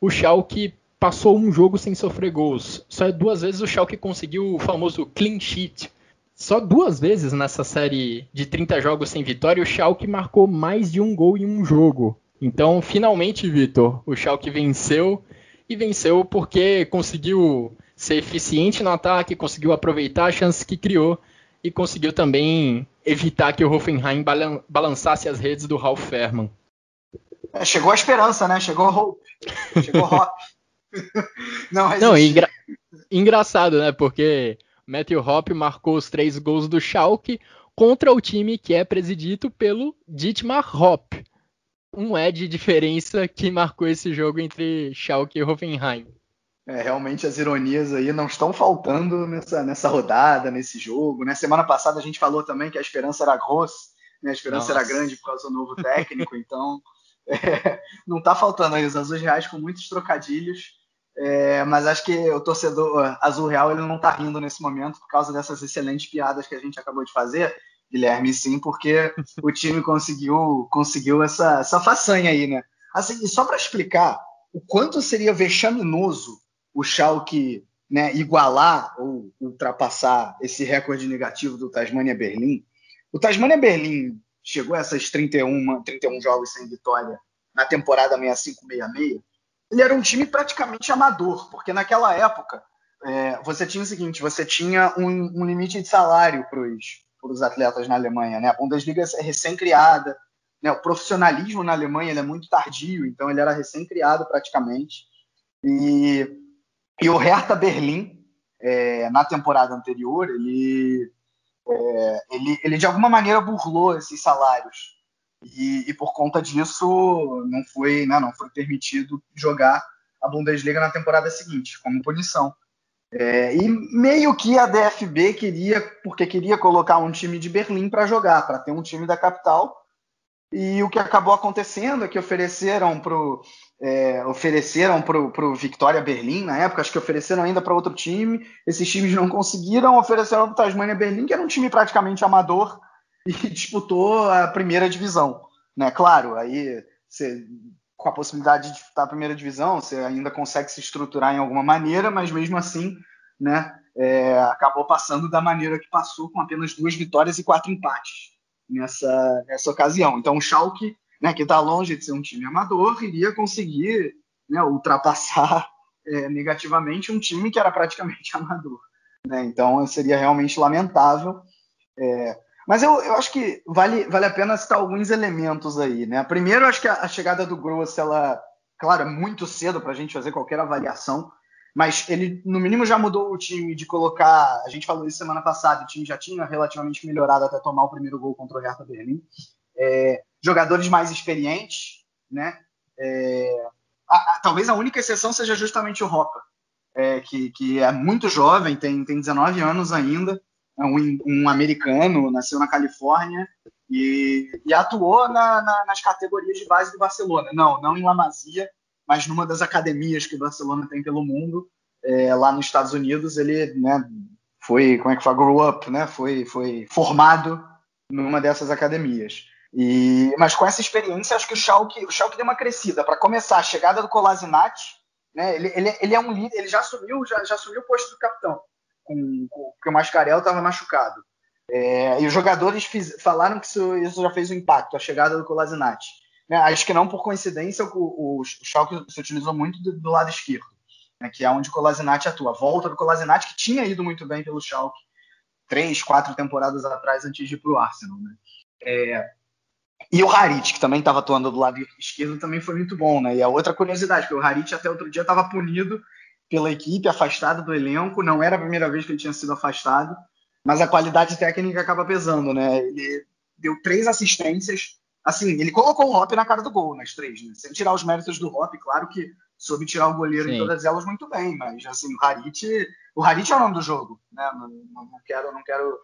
o Schalke passou um jogo sem sofrer gols. Só 2 vezes o Schalke conseguiu o famoso clean sheet. Só 2 vezes nessa série de 30 jogos sem vitória o Schalke marcou mais de um gol em um jogo. Então, finalmente, Vitor, o Schalke venceu, e venceu porque conseguiu ser eficiente no ataque, conseguiu aproveitar a chance que criou e conseguiu também evitar que o Hoffenheim balançasse as redes do Ralf Fährmann. Chegou a esperança, né? Chegou o Hope. Chegou o Hope. Não, engraçado, né? Porque Matthew Hoppe marcou os 3 gols do Schalke contra o time que é presidido pelo Dietmar Hopp. É de diferença que marcou esse jogo entre Schalke e Hoffenheim. Realmente as ironias aí não estão faltando nessa rodada, nesse jogo, né? Semana passada a gente falou também que a esperança era grossa, né? A esperança era grande por causa do novo técnico, então não está faltando aí os azuis reais com muitos trocadilhos, mas acho que o torcedor azul real ele não está rindo nesse momento por causa dessas excelentes piadas que a gente acabou de fazer, Guilherme, sim, porque o time conseguiu essa façanha aí, né? Assim, e só para explicar o quanto seria vexaminoso o Schalke, né, igualar ou ultrapassar esse recorde negativo do Tasmania Berlim. O Tasmania Berlim chegou a essas 31 jogos sem vitória na temporada 65-66. Ele era um time praticamente amador, porque naquela época você tinha o seguinte, você tinha um limite de salário para os atletas na Alemanha, né? A Bundesliga é recém-criada, né? O profissionalismo na Alemanha ele é muito tardio, então ele era recém-criado praticamente. E o Hertha Berlim, na temporada anterior, ele de alguma maneira burlou esses salários. E por conta disso não foi permitido jogar a Bundesliga na temporada seguinte, como punição. E meio que a DFB queria colocar um time de Berlim para jogar, para ter um time da capital. E o que acabou acontecendo é que ofereceram pro Victoria Berlim na época, acho que ofereceram ainda para outro time, esses times não conseguiram, ofereceram para o Tasmania Berlim, que era um time praticamente amador, e disputou a primeira divisão, né? Claro, aí com a possibilidade de disputar a primeira divisão, você ainda consegue se estruturar em alguma maneira, mas mesmo assim, né, acabou passando da maneira que passou, com apenas 2 vitórias e 4 empates nessa ocasião. Então o Schalke, né, que está longe de ser um time amador, iria conseguir, né, ultrapassar negativamente um time que era praticamente amador, né? Então seria realmente lamentável. Mas eu acho que vale a pena citar alguns elementos aí, né? Primeiro, acho que a chegada do Gross, ela, claro, é muito cedo para a gente fazer qualquer avaliação, mas ele, no mínimo, já mudou o time de colocar... A gente falou isso semana passada, o time já tinha relativamente melhorado até tomar o primeiro gol contra o Hertha Berlim. Jogadores mais experientes, né? Talvez a única exceção seja justamente o Hopper, que é muito jovem, tem 19 anos ainda, é um americano, nasceu na Califórnia e atuou nas categorias de base do Barcelona. Não em La Masia, mas numa das academias que o Barcelona tem pelo mundo, lá nos Estados Unidos. Ele, né, grew up, né, foi formado numa dessas academias. Mas com essa experiência, acho que o Schalke deu uma crescida. Para começar, a chegada do Kolasinac, né, ele é um líder, ele já assumiu o posto do capitão, porque o Mascarell estava machucado. E os jogadores falaram que isso já fez um impacto, a chegada do Kolasinac. né, acho que não por coincidência o Schalke se utilizou muito do lado esquerdo, né, que é onde o Kolasinac atua. A volta do Kolasinac, que tinha ido muito bem pelo Schalke 3, 4 temporadas atrás antes de ir para o Arsenal. Né? E o Harit, que também estava atuando do lado esquerdo, também foi muito bom. Né? E a outra curiosidade, porque o Harit até outro dia estava punido pela equipe, afastado do elenco. Não era a primeira vez que ele tinha sido afastado, mas a qualidade técnica acaba pesando. Né? Ele deu 3 assistências. Assim, ele colocou o Hop na cara do gol nas 3. Né? Sem tirar os méritos do Hop, claro que soube tirar o goleiro Sim. em todas elas muito bem. Mas assim, o Harit é o nome do jogo. Né? Não quero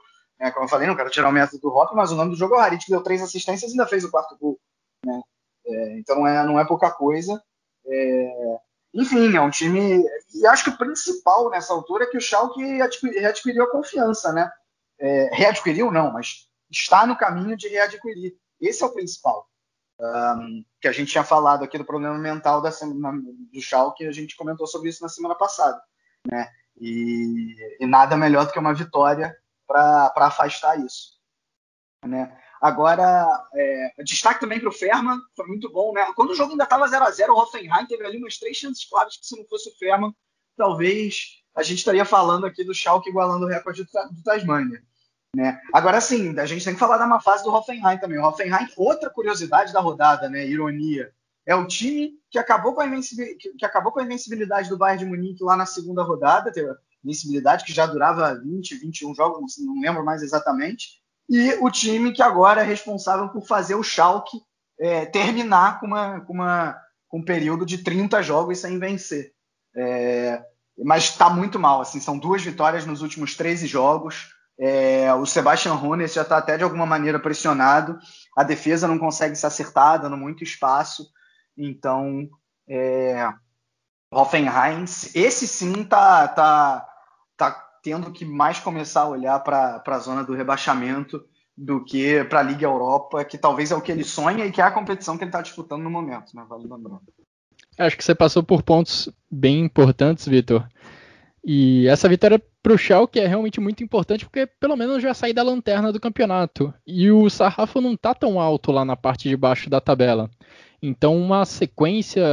como eu falei, não quero tirar o mérito do Hop, mas o nome do jogo é o Harit, que deu 3 assistências e ainda fez o 4º gol. Né? Então não é pouca coisa. Enfim, é um time... E acho que o principal nessa altura é que o Schalke readquiriu a confiança. Né? Readquiriu não, mas está no caminho de readquirir. Esse é o principal. Que a gente tinha falado aqui do problema mental do Schalke, a gente comentou sobre isso na semana passada. Né? E nada melhor do que uma vitória para afastar isso. Né? Agora, destaque também para o Fährmann, foi muito bom. Né? Quando o jogo ainda estava 0-0, o Hoffenheim teve ali umas 3 chances claras que, se não fosse o Fährmann, talvez a gente estaria falando aqui do Schalke igualando o recorde do Tasmania. Né? Agora, sim, a gente tem que falar da má fase do Hoffenheim também. O Hoffenheim, outra curiosidade da rodada, né? Ironia, é o time que acabou com a invencibilidade do Bayern de Munique lá na segunda rodada, invencibilidade que já durava 20, 21 jogos, não lembro mais exatamente, e o time que agora é responsável por fazer o Schalke terminar com um período de 30 jogos sem vencer. Mas está muito mal, assim, são 2 vitórias nos últimos 13 jogos. O Sebastian Hoeneß já está até de alguma maneira pressionado, a defesa não consegue se acertar, dando muito espaço. Então, Hoffenheim, esse sim tá tendo que mais começar a olhar para a zona do rebaixamento do que para a Liga Europa, que talvez é o que ele sonha e que é a competição que ele está disputando no momento, né? Vale lembrando. Acho que você passou por pontos bem importantes, Vitor. E essa vitória para o Schalke é realmente muito importante, porque pelo menos já saí da lanterna do campeonato. E o sarrafo não está tão alto lá na parte de baixo da tabela. Então uma sequência,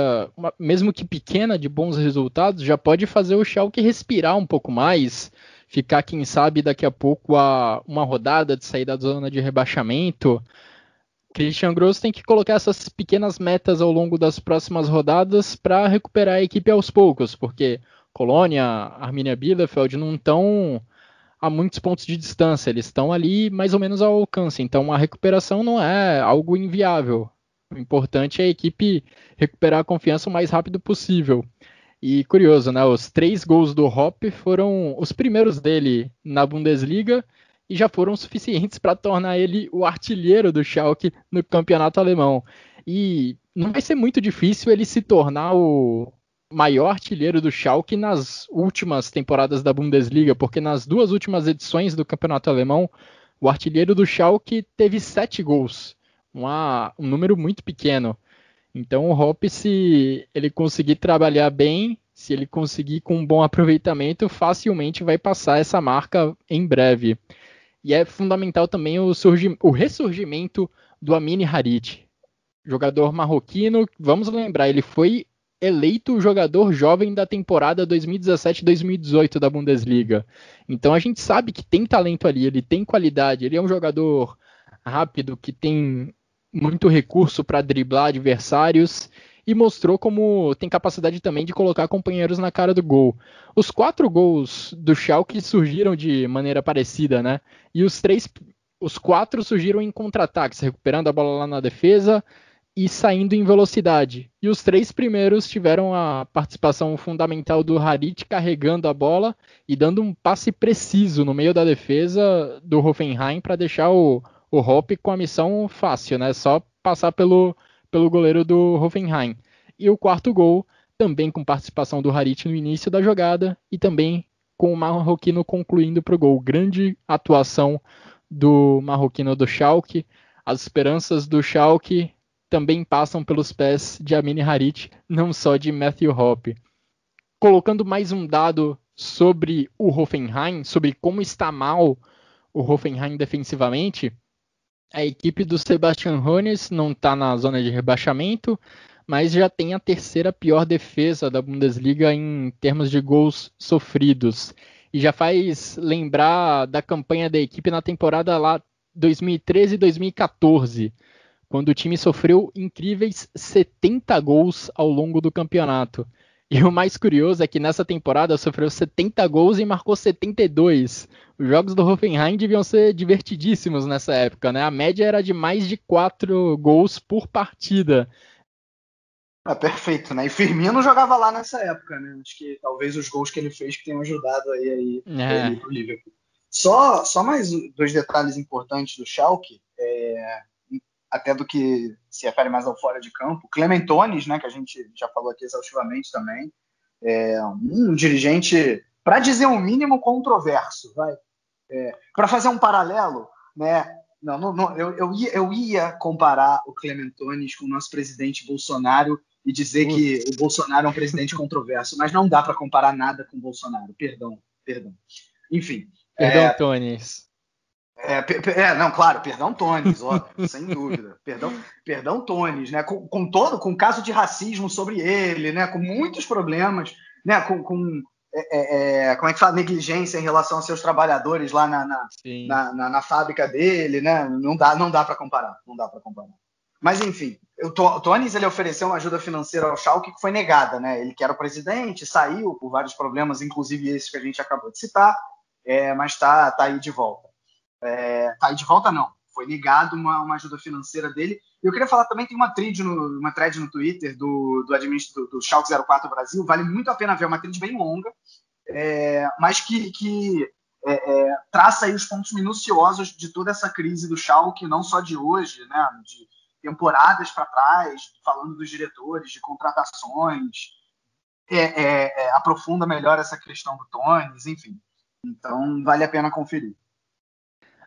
mesmo que pequena, de bons resultados, já pode fazer o Schalke respirar um pouco mais, ficar, quem sabe, daqui a pouco a uma rodada de sair da zona de rebaixamento. Christian Gross tem que colocar essas pequenas metas ao longo das próximas rodadas para recuperar a equipe aos poucos, porque Colônia, Arminia Bielefeld não estão a muitos pontos de distância, eles estão ali mais ou menos ao alcance, então a recuperação não é algo inviável. O importante é a equipe recuperar a confiança o mais rápido possível. E curioso, né? Os 3 gols do Hop foram os primeiros dele na Bundesliga e já foram suficientes para tornar ele o artilheiro do Schalke no campeonato alemão. E não vai ser muito difícil ele se tornar o maior artilheiro do Schalke nas últimas temporadas da Bundesliga, porque nas 2 últimas edições do campeonato alemão, o artilheiro do Schalke teve 7 gols. Um número muito pequeno. Então o Hop, se ele conseguir trabalhar bem, se ele conseguir com um bom aproveitamento, facilmente vai passar essa marca em breve. E é fundamental também o ressurgimento do Amine Harit, jogador marroquino. Vamos lembrar, ele foi eleito o jogador jovem da temporada 2017-2018 da Bundesliga. Então a gente sabe que tem talento ali, ele tem qualidade, ele é um jogador rápido, que tem muito recurso para driblar adversários e mostrou como tem capacidade também de colocar companheiros na cara do gol. Os 4 gols do Schalke surgiram de maneira parecida, né? E os 4 surgiram em contra-ataques, recuperando a bola lá na defesa e saindo em velocidade. E os 3 primeiros tiveram a participação fundamental do Harit carregando a bola e dando um passe preciso no meio da defesa do Hoffenheim para deixar o Hop com a missão fácil, né? Só passar pelo goleiro do Hoffenheim. E o 4º gol, também com participação do Harit no início da jogada e também com o marroquino concluindo para o gol. Grande atuação do marroquino do Schalke. As esperanças do Schalke também passam pelos pés de Amine Harit, não só de Matthew Hop. Colocando mais um dado sobre o Hoffenheim, sobre como está mal o Hoffenheim defensivamente, A equipe do Sebastian Hoeneß não está na zona de rebaixamento, mas já tem a terceira pior defesa da Bundesliga em termos de gols sofridos. E já faz lembrar da campanha da equipe na temporada lá 2013 e 2014, quando o time sofreu incríveis 70 gols ao longo do campeonato. E o mais curioso é que nessa temporada sofreu 70 gols e marcou 72. Os jogos do Hoffenheim deviam ser divertidíssimos nessa época, né? A média era de mais de 4 gols por partida. Perfeito, né? E Firmino jogava lá nessa época, né? Acho que talvez os gols que ele fez que tenham ajudado aí ele pro Liverpool. Só mais 2 detalhes importantes do Schalke, até do que se refere mais ao fora de campo. Clement Tönnies, né? Que a gente já falou aqui exaustivamente também. Um dirigente, para dizer o mínimo, controverso, vai. Para fazer um paralelo, né? Eu ia comparar o Clement Tönnies com o nosso presidente Bolsonaro e dizer que o Bolsonaro é um presidente controverso, mas não dá para comparar nada com o Bolsonaro. Perdão. Enfim. Perdão, Tönnies. Claro, perdão, Tönnies, óbvio, sem dúvida. Perdão, Tönnies, né? Com caso de racismo sobre ele, né? Com muitos problemas, né? Como é que fala? Negligência em relação aos seus trabalhadores lá na fábrica dele, né? Não dá para comparar. Mas, enfim, o Tönnies, ele ofereceu uma ajuda financeira ao Schalke que foi negada, né? Ele que era o presidente, saiu por vários problemas, inclusive esses que a gente acabou de citar, mas tá aí de volta. Tá aí de volta, não. Foi negado uma ajuda financeira dele. E eu queria falar também, tem uma thread no Twitter do administrador do Schalke 04 Brasil, vale muito a pena ver, uma thread bem longa, mas que traça aí os pontos minuciosos de toda essa crise do Schalke, não só de hoje, né, de temporadas para trás, falando dos diretores, de contratações, aprofunda melhor essa questão do Tönnies, enfim. Então, vale a pena conferir.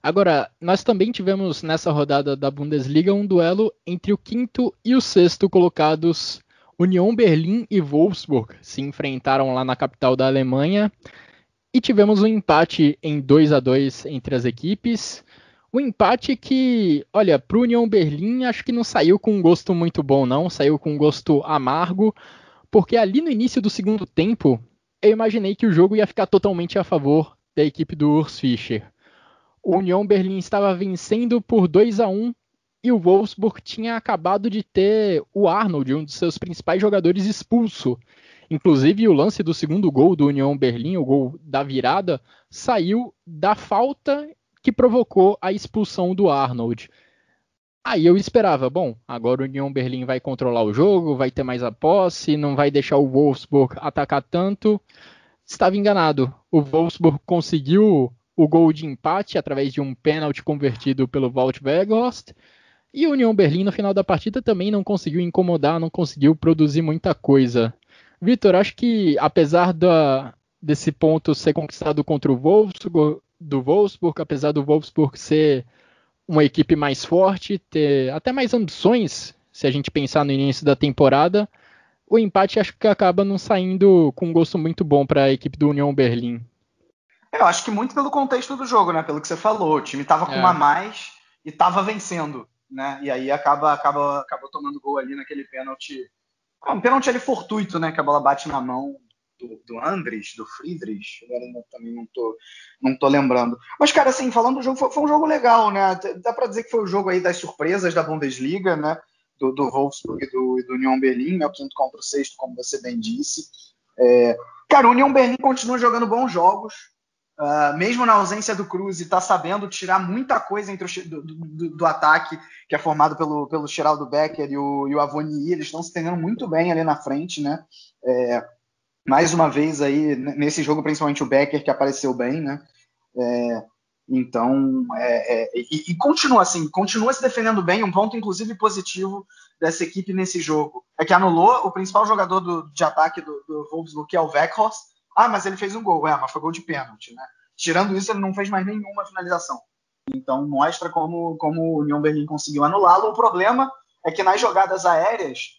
Agora, nós também tivemos nessa rodada da Bundesliga um duelo entre o quinto e o sexto colocados. Union Berlin e Wolfsburg se enfrentaram lá na capital da Alemanha e tivemos um empate em 2-2 entre as equipes. Um empate que, olha, para o Union Berlin acho que não saiu com um gosto muito bom não, saiu com um gosto amargo, porque ali no início do segundo tempo eu imaginei que o jogo ia ficar totalmente a favor da equipe do Urs Fischer. O Union Berlin estava vencendo por 2-1 e o Wolfsburg tinha acabado de ter o Arnold, um dos seus principais jogadores, expulso. Inclusive, o lance do segundo gol do Union Berlin, o gol da virada, saiu da falta que provocou a expulsão do Arnold. Aí eu esperava, bom, agora o Union Berlin vai controlar o jogo, vai ter mais a posse, não vai deixar o Wolfsburg atacar tanto. Estava enganado. O Wolfsburg conseguiu o gol de empate através de um pênalti convertido pelo Wout Weghorst. E o Union Berlin no final da partida também não conseguiu incomodar, não conseguiu produzir muita coisa. Vitor, acho que apesar desse ponto ser conquistado contra o Wolfsburg, apesar do Wolfsburg ser uma equipe mais forte, ter até mais ambições, se a gente pensar no início da temporada, o empate acho que acaba não saindo com um gosto muito bom para a equipe do Union Berlin. Eu acho que muito pelo contexto do jogo, né? Pelo que você falou. O time estava com uma a mais e estava vencendo, né? E aí acabou tomando gol ali naquele pênalti. Um pênalti ali fortuito, né? Que a bola bate na mão do Andres, do Friedrich. Agora também não tô lembrando. Mas, cara, assim, falando do jogo, foi um jogo legal, né? Dá para dizer que foi o jogo aí das surpresas da Bundesliga, né? Do Wolfsburg e do Union Berlin, né? O quinto contra o sexto, como você bem disse. Cara, o Union Berlin continua jogando bons jogos. Mesmo na ausência do Kruse, está sabendo tirar muita coisa do ataque, que é formado pelo Geraldo Becker e o Avoni. Eles estão se entendendo muito bem ali na frente, né? Mais uma vez aí, nesse jogo, principalmente o Becker, que apareceu bem, né? Então, e continua assim, continua se defendendo bem. Um ponto, inclusive, positivo dessa equipe nesse jogo é que anulou o principal jogador de ataque do Wolfsburg, que é o Weghorst. Mas ele fez um gol, mas foi gol de pênalti, né? Tirando isso, ele não fez mais nenhuma finalização. Então, mostra como o Union Berlin conseguiu anulá-lo. O problema é que nas jogadas aéreas,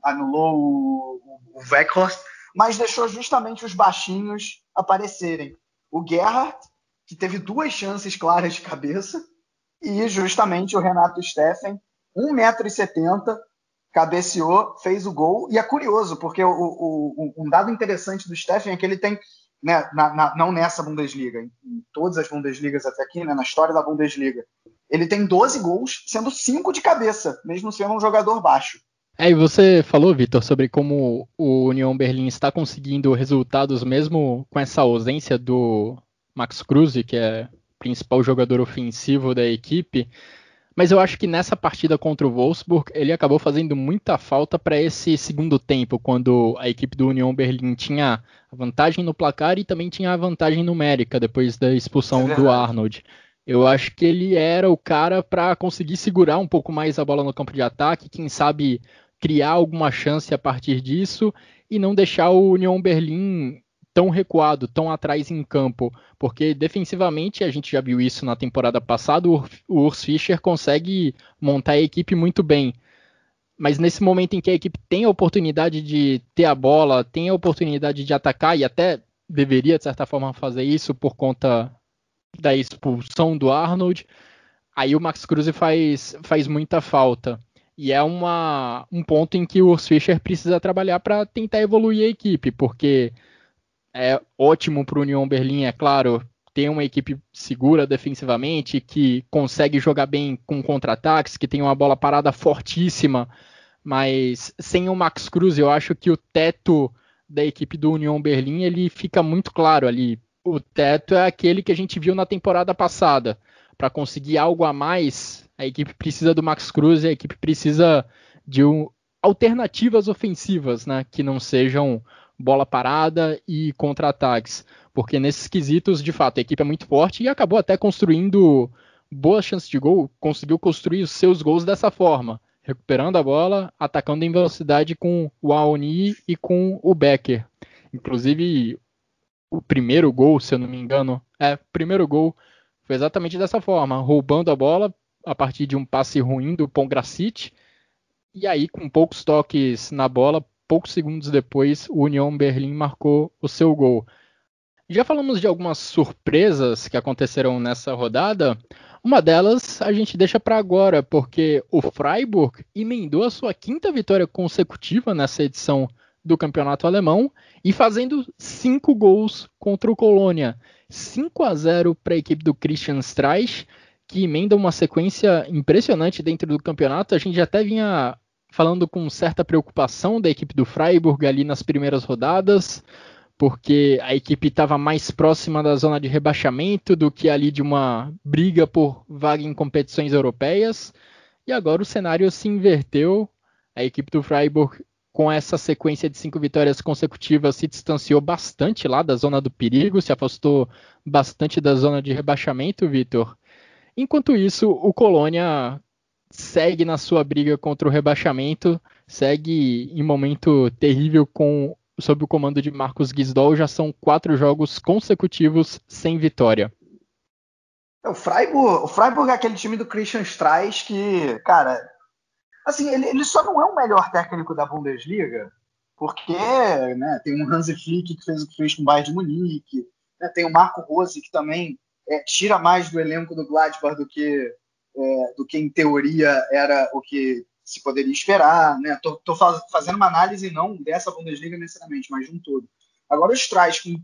anulou o Weghorst, mas deixou justamente os baixinhos aparecerem. O Gerhardt, que teve 2 chances claras de cabeça, E justamente o Renato Steffen, 1,70 m, cabeceou, fez o gol. E é curioso, porque um dado interessante do Steffen é que ele tem, né, não nessa Bundesliga, em todas as Bundesligas até aqui, né, na história da Bundesliga, ele tem 12 gols, sendo 5 de cabeça, mesmo sendo um jogador baixo. E você falou, Vitor, sobre como o Union Berlin está conseguindo resultados mesmo com essa ausência do Max Kruse, que é o principal jogador ofensivo da equipe. Mas eu acho que nessa partida contra o Wolfsburg, ele acabou fazendo muita falta para esse segundo tempo, quando a equipe do Union Berlin tinha a vantagem no placar e também tinha a vantagem numérica depois da expulsão do Arnold. Eu acho que ele era o cara para conseguir segurar um pouco mais a bola no campo de ataque, quem sabe criar alguma chance a partir disso e não deixar o Union Berlin tão recuado, tão atrás em campo, porque defensivamente a gente já viu isso na temporada passada, o Urs Fischer consegue montar a equipe muito bem, mas nesse momento em que a equipe tem a oportunidade de ter a bola, tem a oportunidade de atacar e até deveria de certa forma fazer isso por conta da expulsão do Arnold, aí o Max Kruse faz muita falta. E é um ponto em que o Urs Fischer precisa trabalhar para tentar evoluir a equipe, porque é ótimo para o Union Berlin, é claro, ter uma equipe segura defensivamente, que consegue jogar bem com contra-ataques, que tem uma bola parada fortíssima, mas sem o Max Kruse, eu acho que o teto da equipe do Union Berlin ele fica muito claro ali. O teto é aquele que a gente viu na temporada passada. Para conseguir algo a mais, a equipe precisa do Max Kruse, a equipe precisa de alternativas ofensivas, né, que não sejam bola parada e contra-ataques, porque nesses quesitos, de fato, a equipe é muito forte e acabou até construindo boas chances de gol, conseguiu construir os seus gols dessa forma, recuperando a bola, atacando em velocidade com o Aoni e com o Becker. Inclusive, o primeiro gol, se eu não me engano, o primeiro gol foi exatamente dessa forma, roubando a bola a partir de um passe ruim do Pongracic, e aí com poucos toques na bola, poucos segundos depois, o Union Berlin marcou o seu gol. Já falamos de algumas surpresas que aconteceram nessa rodada. Uma delas a gente deixa para agora, porque o Freiburg emendou a sua 5ª vitória consecutiva nessa edição do campeonato alemão e fazendo 5 gols contra o Colônia. 5-0 para a equipe do Christian Streich, que emenda uma sequência impressionante dentro do campeonato. A gente já até vinha falando com certa preocupação da equipe do Freiburg ali nas primeiras rodadas, porque a equipe estava mais próxima da zona de rebaixamento do que ali de uma briga por vaga em competições europeias. E agora o cenário se inverteu. A equipe do Freiburg, com essa sequência de 5 vitórias consecutivas, se distanciou bastante lá da zona do perigo, se afastou bastante da zona de rebaixamento, Vitor. Enquanto isso, o Colônia segue na sua briga contra o rebaixamento, segue em momento terrível sob o comando de Marcus Gisdol. Já são 4 jogos consecutivos sem vitória. O Freiburg é aquele time do Christian Streich que, cara, assim, ele só não é o melhor técnico da Bundesliga, porque, né, tem um Hansi Flick que fez o que fez com o Bayern de Munique, né, tem o Marco Rose que também tira mais do elenco do Gladbach do que em teoria era o que se poderia esperar, né? Tô fazendo uma análise não dessa Bundesliga necessariamente, mas de um todo. Agora o Streich, com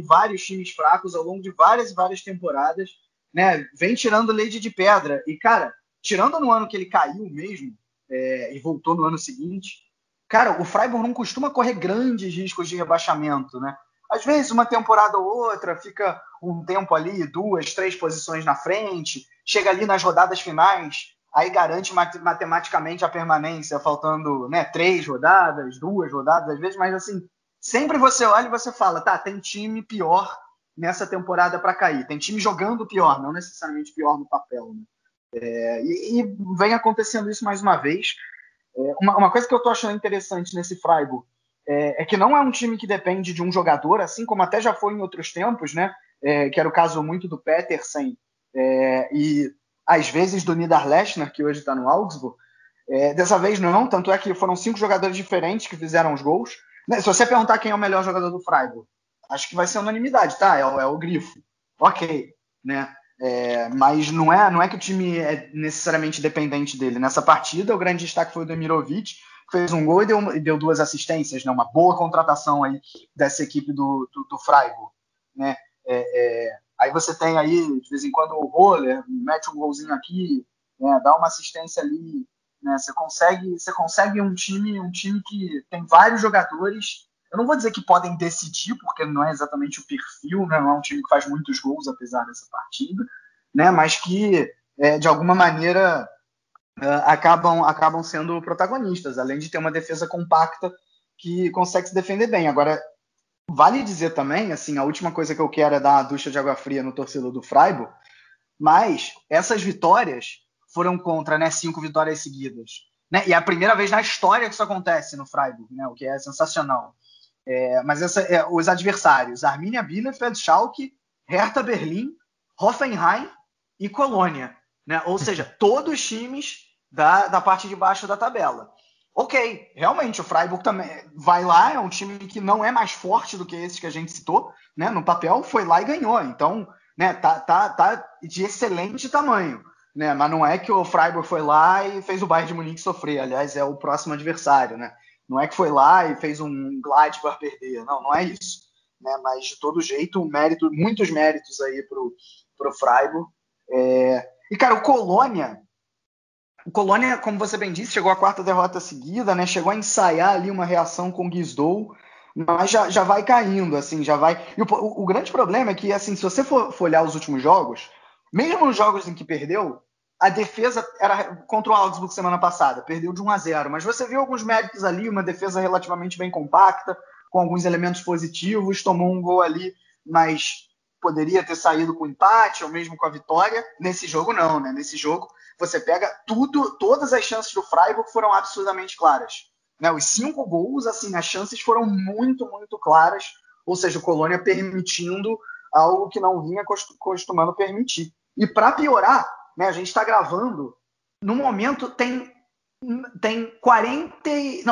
vários times fracos ao longo de várias e várias temporadas, né, vem tirando leite de pedra. E, cara, tirando no ano que ele caiu mesmo, e voltou no ano seguinte, cara, o Freiburg não costuma correr grandes riscos de rebaixamento, né? Às vezes, uma temporada ou outra, fica um tempo ali, 2, 3 posições na frente, chega ali nas rodadas finais, aí garante matematicamente a permanência, faltando, né, 3 rodadas, 2 rodadas, às vezes, mas assim, sempre você olha e você fala, tá, tem time pior nessa temporada para cair, tem time jogando pior, não necessariamente pior no papel, né? E vem acontecendo isso mais uma vez. Uma coisa que eu tô achando interessante nesse Freiburg é que não é um time que depende de um jogador, assim como até já foi em outros tempos, né? Que era o caso muito do Petersen e às vezes do Niederlechner, que hoje está no Augsburg. Dessa vez não, tanto é que foram 5 jogadores diferentes que fizeram os gols. Se você perguntar quem é o melhor jogador do Freiburg, acho que vai ser unanimidade, tá? É o Grifo. Ok, né? Mas não é que o time é necessariamente dependente dele. Nessa partida, o grande destaque foi o Demirovic, que fez um gol e deu 2 assistências, né? Uma boa contratação aí dessa equipe do Freiburg, né? Aí você tem aí, de vez em quando, o Roller, mete um golzinho aqui, né? Dá uma assistência ali, né? Você consegue um time que tem vários jogadores. Eu não vou dizer que podem decidir, porque não é exatamente o perfil, né? Não é um time que faz muitos gols, apesar dessa partida, né? Mas que, de alguma maneira, acabam sendo protagonistas, além de ter uma defesa compacta que consegue se defender bem. Agora, vale dizer também, assim, a última coisa que eu quero é dar uma ducha de água fria no torcedor do Freiburg, mas essas vitórias foram contra, né, 5 vitórias seguidas. Né? E é a primeira vez na história que isso acontece no Freiburg, né, o que é sensacional. Mas os adversários, Arminia Bielefeld, Schalke, Hertha Berlim, Hoffenheim e Colônia. Né? Ou seja, todos os times da parte de baixo da tabela. Ok, realmente, o Freiburg também vai lá, é um time que não é mais forte do que esses que a gente citou, né? No papel foi lá e ganhou, então, né, tá de excelente tamanho, né? Mas não é que o Freiburg foi lá e fez o Bayern de Munique sofrer, aliás, é o próximo adversário, né? Não é que foi lá e fez um Gladbach perder, não é isso, né? Mas de todo jeito, muitos méritos aí pro Freiburg. E cara, o Colônia, como você bem disse, chegou à 4ª derrota seguida, né? Chegou a ensaiar ali uma reação com o Guizdou, mas já vai caindo, assim, já vai. E o grande problema é que, assim, se você for olhar os últimos jogos, mesmo nos jogos em que perdeu, a defesa era contra o Augsburg semana passada, perdeu de 1-0, mas você viu alguns méritos ali, uma defesa relativamente bem compacta, com alguns elementos positivos, tomou um gol ali, mas poderia ter saído com empate ou mesmo com a vitória. Nesse jogo não, né? Nesse jogo você pega todas as chances do Freiburg foram absurdamente claras. Né? Os 5 gols, assim, as chances foram muito, muito claras, ou seja, o Colônia permitindo algo que não vinha costumando permitir. E para piorar, né, a gente está gravando, no momento tem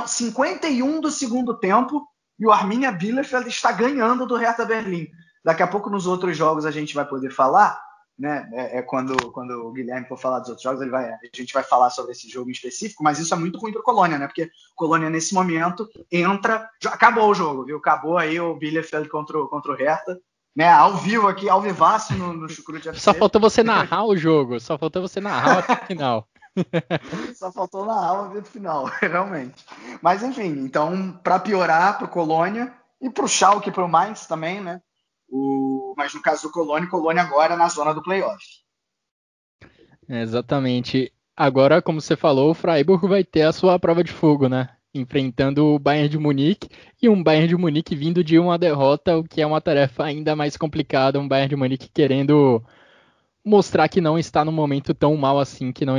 51 do segundo tempo e o Arminia Bielefeld está ganhando do Hertha Berlim. Daqui a pouco nos outros jogos a gente vai poder falar, né? Quando o Guilherme for falar dos outros jogos, a gente vai falar sobre esse jogo em específico, mas isso é muito ruim para o Colônia, né? Porque o Colônia, nesse momento, acabou o jogo, viu? Acabou aí o Bielefeld contra o Hertha, né? Ao vivo aqui, ao vivaço no Chucrute FC. Só faltou você narrar o jogo, só faltou você narrar até o final. Só faltou narrar o final, realmente. Mas enfim, então, para piorar para o Colônia e para o Schalke e para o Mainz também, né? Mas no caso do Colônia agora na zona do playoff. Exatamente. Agora, como você falou, o Freiburg vai ter a sua prova de fogo, né? Enfrentando o Bayern de Munique, e um Bayern de Munique vindo de uma derrota, o que é uma tarefa ainda mais complicada, um Bayern de Munique querendo mostrar que não está num momento tão mal assim, que não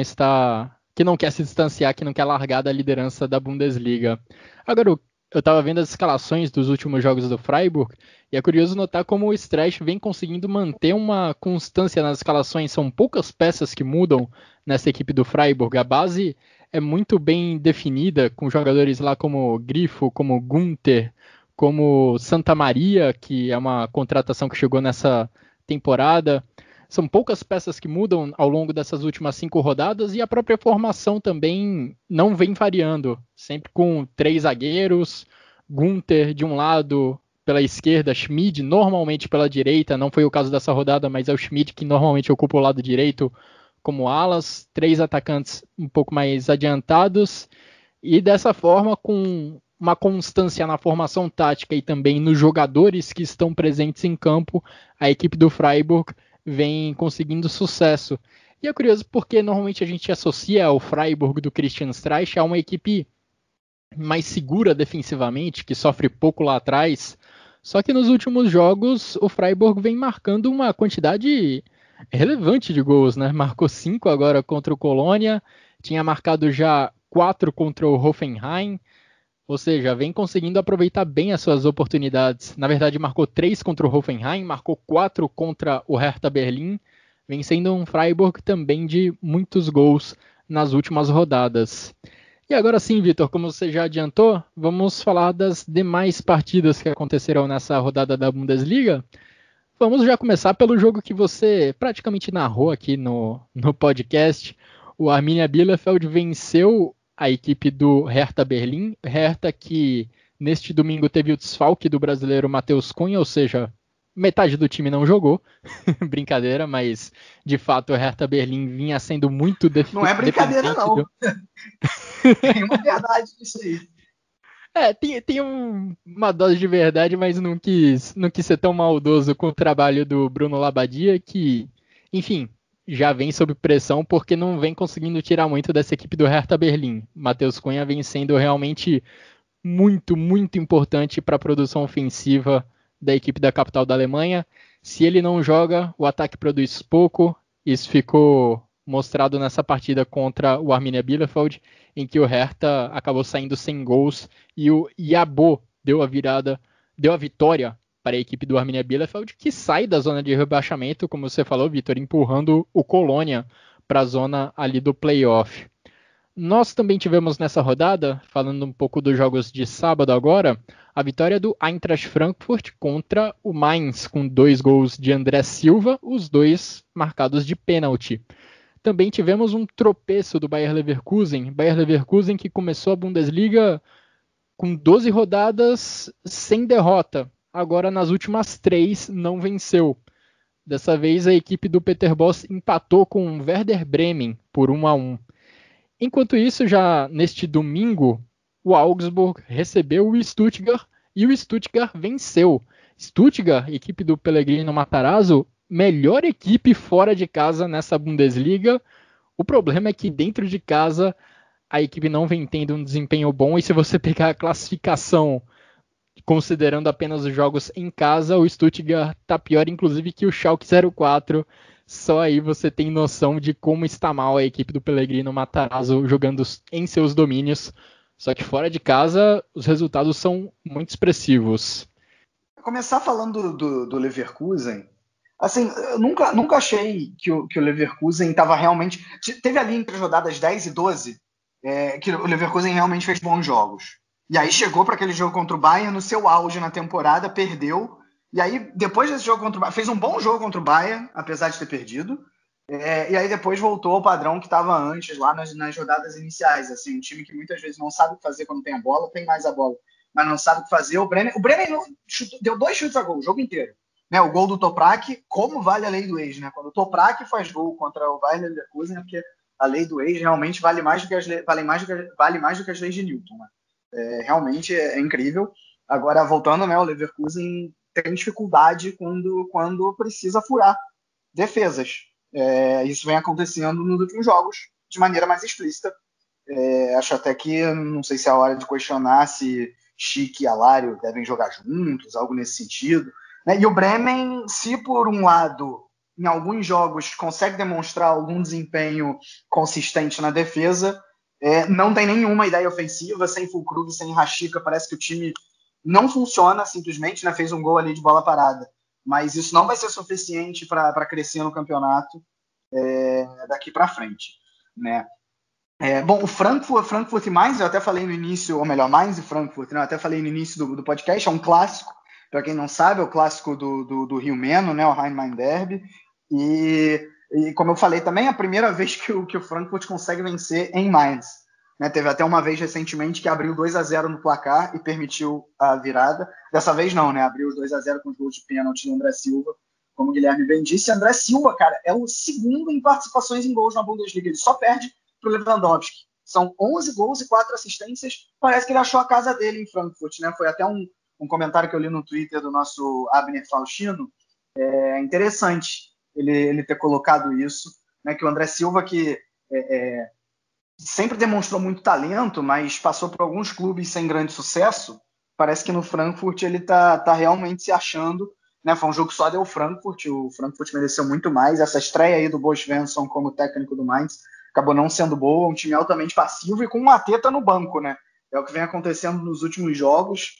quer se distanciar, que não quer largar da liderança da Bundesliga. Agora, eu estava vendo as escalações dos últimos jogos do Freiburg, e é curioso notar como o Streich vem conseguindo manter uma constância nas escalações. São poucas peças que mudam nessa equipe do Freiburg. A base é muito bem definida, com jogadores lá como Grifo, como Günther, como Santa Maria, que é uma contratação que chegou nessa temporada. São poucas peças que mudam ao longo dessas últimas 5 rodadas, e a própria formação também não vem variando. Sempre com 3 zagueiros, Günther de um lado, pela esquerda, Schmid normalmente pela direita. Não foi o caso dessa rodada, mas é o Schmid que normalmente ocupa o lado direito como alas. 3 atacantes um pouco mais adiantados. E dessa forma, com uma constância na formação tática e também nos jogadores que estão presentes em campo, a equipe do Freiburg vem conseguindo sucesso. E é curioso porque normalmente a gente associa o Freiburg do Christian Streich a uma equipe mais segura defensivamente, que sofre pouco lá atrás. Só que nos últimos jogos o Freiburg vem marcando uma quantidade relevante de gols, né? Marcou 5 agora contra o Colônia, tinha marcado já 4 contra o Hoffenheim, ou seja, vem conseguindo aproveitar bem as suas oportunidades. Na verdade, marcou 3 contra o Hoffenheim, marcou 4 contra o Hertha Berlim, vem sendo um Freiburg também de muitos gols nas últimas rodadas. E agora sim, Vitor, como você já adiantou, vamos falar das demais partidas que aconteceram nessa rodada da Bundesliga. Vamos já começar pelo jogo que você praticamente narrou aqui no podcast. O Arminia Bielefeld venceu a equipe do Hertha Berlim. Hertha que neste domingo teve o desfalque do brasileiro Matheus Cunha, ou seja, metade do time não jogou. Brincadeira, mas de fato o Hertha Berlim vinha sendo muito Não é brincadeira não. Tem uma verdade nisso aí. Tem uma dose de verdade, mas não quis ser tão maldoso com o trabalho do Bruno Labbadia, que, enfim, já vem sob pressão porque não vem conseguindo tirar muito dessa equipe do Hertha Berlim. Matheus Cunha vem sendo realmente muito, muito importante para a produção ofensiva da equipe da capital da Alemanha. Se ele não joga, o ataque produz pouco. Isso ficou mostrado nessa partida contra o Arminia Bielefeld, em que o Hertha acabou saindo sem gols e o Yabo deu a vitória para a equipe do Arminia Bielefeld, que sai da zona de rebaixamento, como você falou, Vitor, empurrando o Colônia para a zona ali do playoff. Nós também tivemos nessa rodada, falando um pouco dos jogos de sábado agora, a vitória do Eintracht Frankfurt contra o Mainz, com 2 gols de André Silva, os 2 marcados de pênalti. Também tivemos um tropeço do Bayer Leverkusen que começou a Bundesliga com 12 rodadas sem derrota. Agora, nas últimas 3, não venceu. Dessa vez, a equipe do Peter Bosz empatou com o Werder Bremen por 1-1. Enquanto isso, já neste domingo, o Augsburg recebeu o Stuttgart e o Stuttgart venceu. Stuttgart, equipe do Pellegrino Matarazzo, melhor equipe fora de casa nessa Bundesliga. O problema é que dentro de casa a equipe não vem tendo um desempenho bom, e se você pegar a classificação considerando apenas os jogos em casa, o Stuttgart está pior inclusive que o Schalke 04. Só aí você tem noção de como está mal a equipe do Pellegrino Matarazzo jogando em seus domínios. Só que fora de casa os resultados são muito expressivos. Começar falando do Leverkusen. Assim, eu nunca achei que o Leverkusen estava realmente... Teve ali entre as rodadas 10 e 12 que o Leverkusen realmente fez bons jogos. E aí chegou para aquele jogo contra o Bayern no seu auge na temporada, perdeu. E aí, depois desse jogo contra o Bayern, fez um bom jogo contra o Bayern, apesar de ter perdido. E aí depois voltou ao padrão que estava antes, lá nas rodadas iniciais. Assim, um time que muitas vezes não sabe o que fazer quando tem a bola, tem mais a bola, mas não sabe o que fazer. O Bremen deu 2 chutes a gol o jogo inteiro. Né, o gol do Toprak, como vale a lei do ex, né? Quando o Toprak faz gol contra o Bayer Leverkusen, é porque a lei do ex realmente vale mais do que as leis de Newton. Né? Realmente é incrível. Agora, voltando, né, o Leverkusen tem dificuldade quando precisa furar defesas. Isso vem acontecendo nos últimos jogos de maneira mais explícita. Acho até que, não sei se é a hora de questionar se Schick e Alário devem jogar juntos, algo nesse sentido. E o Bremen, se por um lado, em alguns jogos, consegue demonstrar algum desempenho consistente na defesa, não tem nenhuma ideia ofensiva, sem Füllkrug, sem Rashica, parece que o time não funciona simplesmente, né? Fez um gol ali de bola parada. Mas isso não vai ser suficiente para crescer no campeonato daqui para frente. Né? Bom, o Frankfurt e Mainz, eu até falei no início, ou melhor, Mainz e Frankfurt, né? Eu até falei no início do podcast, é um clássico. Para quem não sabe, é o clássico do Rio Meno, né, o Rhein-Main Derby. E como eu falei também, é a primeira vez que o Frankfurt consegue vencer em Mainz. Né, teve até uma vez recentemente que abriu 2-0 no placar e permitiu a virada. Dessa vez não, né? Abriu os 2-0 com os gols de pênalti do André Silva, como o Guilherme bem disse. André Silva, cara, é o segundo em participações em gols na Bundesliga. Ele só perde para o Lewandowski. São 11 gols e 4 assistências. Parece que ele achou a casa dele em Frankfurt, né? Foi até um comentário que eu li no Twitter do nosso Abner Faustino. É interessante ele ter colocado isso, né? Que o André Silva, que sempre demonstrou muito talento, mas passou por alguns clubes sem grande sucesso, parece que no Frankfurt ele tá realmente se achando. Né? Foi um jogo que só deu o Frankfurt mereceu muito mais. Essa estreia aí do Bo Svensson como técnico do Mainz acabou não sendo boa, um time altamente passivo e com uma teta no banco, né? É o que vem acontecendo nos últimos jogos.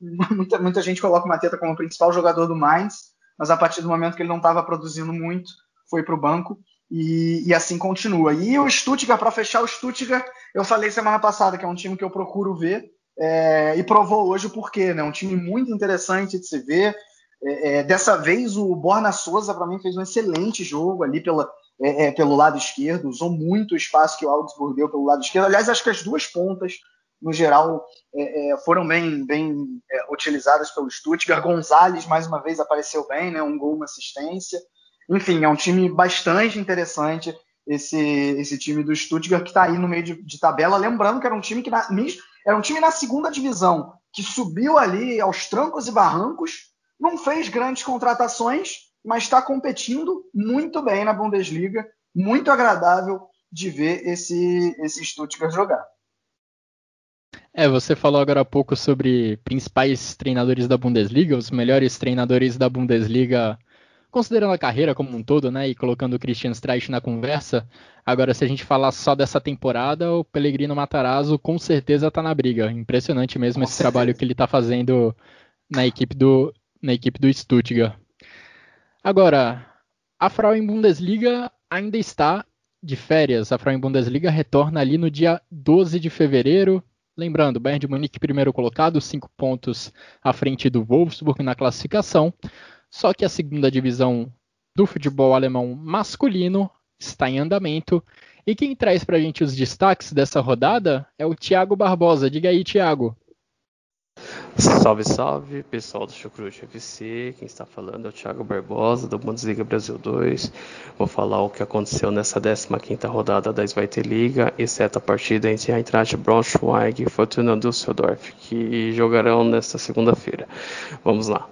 Muita gente coloca o Mateta como o principal jogador do Mainz, mas a partir do momento que ele não estava produzindo muito, foi para o banco e assim continua. E o Stuttgart, para fechar o Stuttgart, eu falei semana passada que é um time que eu procuro ver e provou hoje o porquê, né? Um time muito interessante de se ver, Dessa vez o Borna Souza, para mim, fez um excelente jogo ali pelo lado esquerdo, usou muito o espaço que o Augsburg deu pelo lado esquerdo. Aliás, acho que as duas pontas, no geral, foram bem utilizadas pelo Stuttgart. Gonzalez, mais uma vez, apareceu bem, né? Um gol, uma assistência. Enfim, é um time bastante interessante, esse time do Stuttgart, que está aí no meio de tabela. Lembrando que era um time na segunda divisão, que subiu ali aos trancos e barrancos, não fez grandes contratações, mas está competindo muito bem na Bundesliga. Muito agradável de ver esse Stuttgart jogar. Você falou agora há pouco sobre principais treinadores da Bundesliga, os melhores treinadores da Bundesliga, considerando a carreira como um todo, né, e colocando o Christian Streich na conversa. Agora, se a gente falar só dessa temporada, o Pellegrino Matarazzo com certeza está na briga. Impressionante mesmo esse trabalho que ele está fazendo na equipe do Stuttgart. Agora, a Frauen Bundesliga ainda está de férias. A Frauen Bundesliga retorna ali no dia 12 de fevereiro. Lembrando, Bayern de Munique primeiro colocado, 5 pontos à frente do Wolfsburg na classificação. Só que a segunda divisão do futebol alemão masculino está em andamento. E quem traz para a gente os destaques dessa rodada é o Thiago Barbosa. Diga aí, Thiago. Salve, salve, pessoal do Chucrute FC. Quem está falando é o Thiago Barbosa, do Bundesliga Brasil 2. Vou falar o que aconteceu nessa 15ª rodada da Zweite Liga, exceto a partida entre Eintracht Braunschweig e Fortuna Düsseldorf, que jogarão nesta segunda-feira. Vamos lá.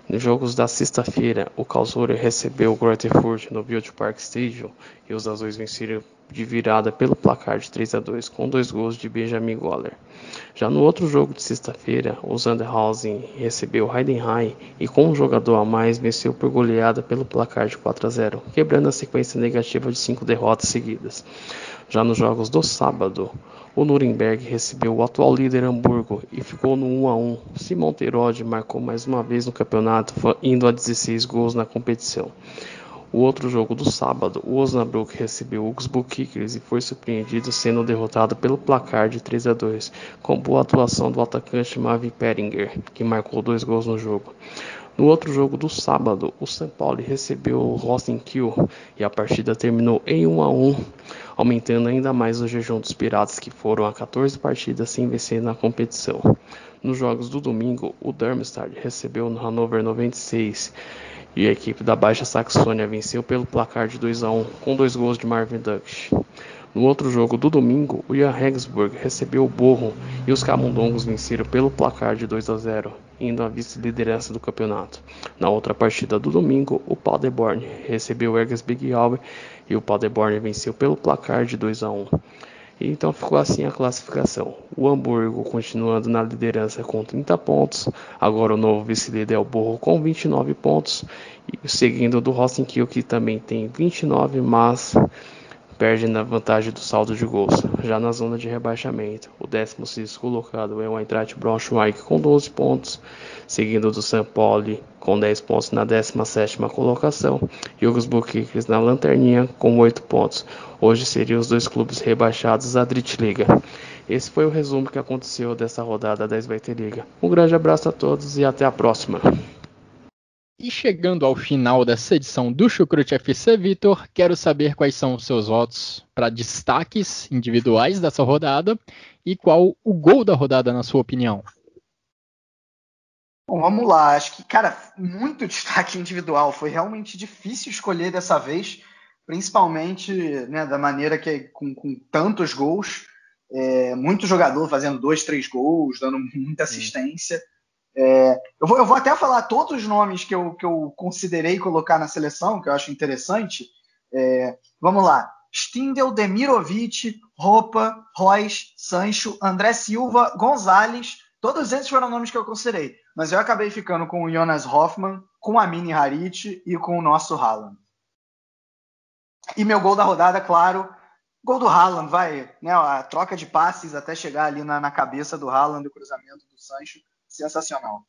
Nos jogos da sexta-feira, o Karlsruhe recebeu o Greuther Fürth no Wildpark Stadium e os azuis venceram de virada pelo placar de 3-2 com 2 gols de Benjamin Goller. Já no outro jogo de sexta-feira, o Sandhausen recebeu o Heidenheim e com um jogador a mais venceu por goleada pelo placar de 4-0, quebrando a sequência negativa de 5 derrotas seguidas. Já nos jogos do sábado, o Nuremberg recebeu o atual líder Hamburgo e ficou no 1-1. Simon Terodde marcou mais uma vez no campeonato, indo a 16 gols na competição. O outro jogo do sábado, o Osnabrück recebeu o Augsburg Kickers e foi surpreendido sendo derrotado pelo placar de 3-2, com boa atuação do atacante Marvin Peringer, que marcou 2 gols no jogo. No outro jogo do sábado, o St. Pauli recebeu o Rosenkiel e a partida terminou em 1-1, aumentando ainda mais o jejum dos Piratas, que foram a 14 partidas sem vencer na competição. Nos jogos do domingo, o Darmstadt recebeu o Hannover 96 e a equipe da Baixa Saxônia venceu pelo placar de 2-1, com 2 gols de Marvin Duksch. No outro jogo do domingo, o Jan Regensburg recebeu o Bochum e os Camundongos venceram pelo placar de 2-0, indo à vice-liderança do campeonato. Na outra partida do domingo, o Paderborn recebeu o Erzgebirge Aue e o Paderborn venceu pelo placar de 2-1. Então ficou assim a classificação. O Hamburgo continuando na liderança com 30 pontos. Agora o novo vice-líder é o Bochum com 29 pontos. E seguindo do Rosenkiel, que também tem 29, mas perde na vantagem do saldo de gols. Já na zona de rebaixamento, o 16º colocado é o Eintracht Braunschweig com 12 pontos. Seguindo do St. Pauli com 10 pontos na 17ª colocação. E o Augsburg Kickers na lanterninha com 8 pontos. Hoje seriam os 2 clubes rebaixados à Drittliga. Esse foi o resumo que aconteceu dessa rodada da Zweite Liga. Um grande abraço a todos e até a próxima. E chegando ao final dessa edição do Chucrute FC, Vitor, quero saber quais são os seus votos para destaques individuais dessa rodada e qual o gol da rodada, na sua opinião. Bom, vamos lá. Acho que, cara, muito destaque individual. Foi realmente difícil escolher dessa vez, principalmente, né, da maneira que com tantos gols, muito jogador fazendo 2, 3 gols, dando muita assistência. Eu vou até falar todos os nomes que eu considerei colocar na seleção, que eu acho interessante. Vamos lá. Stindl, Demirovic, Roupa, Reus, Sancho, André Silva, Gonzalez. Todos esses foram nomes que eu considerei. Mas eu acabei ficando com o Jonas Hoffmann, com a Mini Harit e com o nosso Haaland. E meu gol da rodada, claro, gol do Haaland, né, a troca de passes até chegar ali na cabeça do Haaland, o cruzamento do Sancho. Sensacional.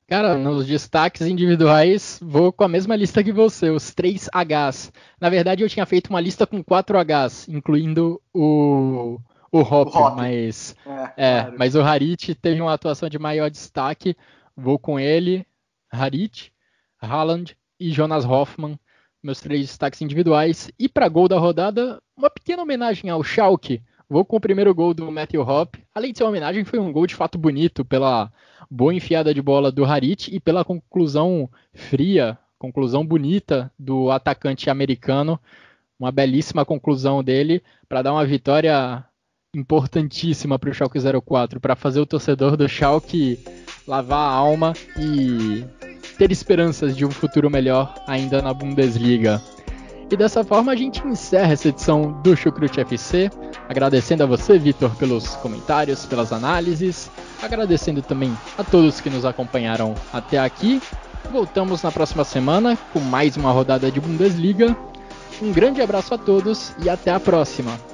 Cara, nos destaques individuais, vou com a mesma lista que você, os 3 Hs. Na verdade, eu tinha feito uma lista com 4 Hs, incluindo o Hop, claro. Mas o Harit teve uma atuação de maior destaque. Vou com ele. Harit, Haaland e Jonas Hoffmann, meus 3 destaques individuais. E para gol da rodada, uma pequena homenagem ao Schalke. Vou com o primeiro gol do Matthew Hoppe. Além de ser uma homenagem, foi um gol de fato bonito pela boa enfiada de bola do Harit e pela conclusão fria, conclusão bonita do atacante americano. Uma belíssima conclusão dele para dar uma vitória importantíssima para o Schalke 04, para fazer o torcedor do Schalke lavar a alma e ter esperanças de um futuro melhor ainda na Bundesliga. E dessa forma a gente encerra essa edição do Chucrute FC, agradecendo a você, Vitor, pelos comentários, pelas análises, agradecendo também a todos que nos acompanharam até aqui. Voltamos na próxima semana com mais uma rodada de Bundesliga. Um grande abraço a todos e até a próxima!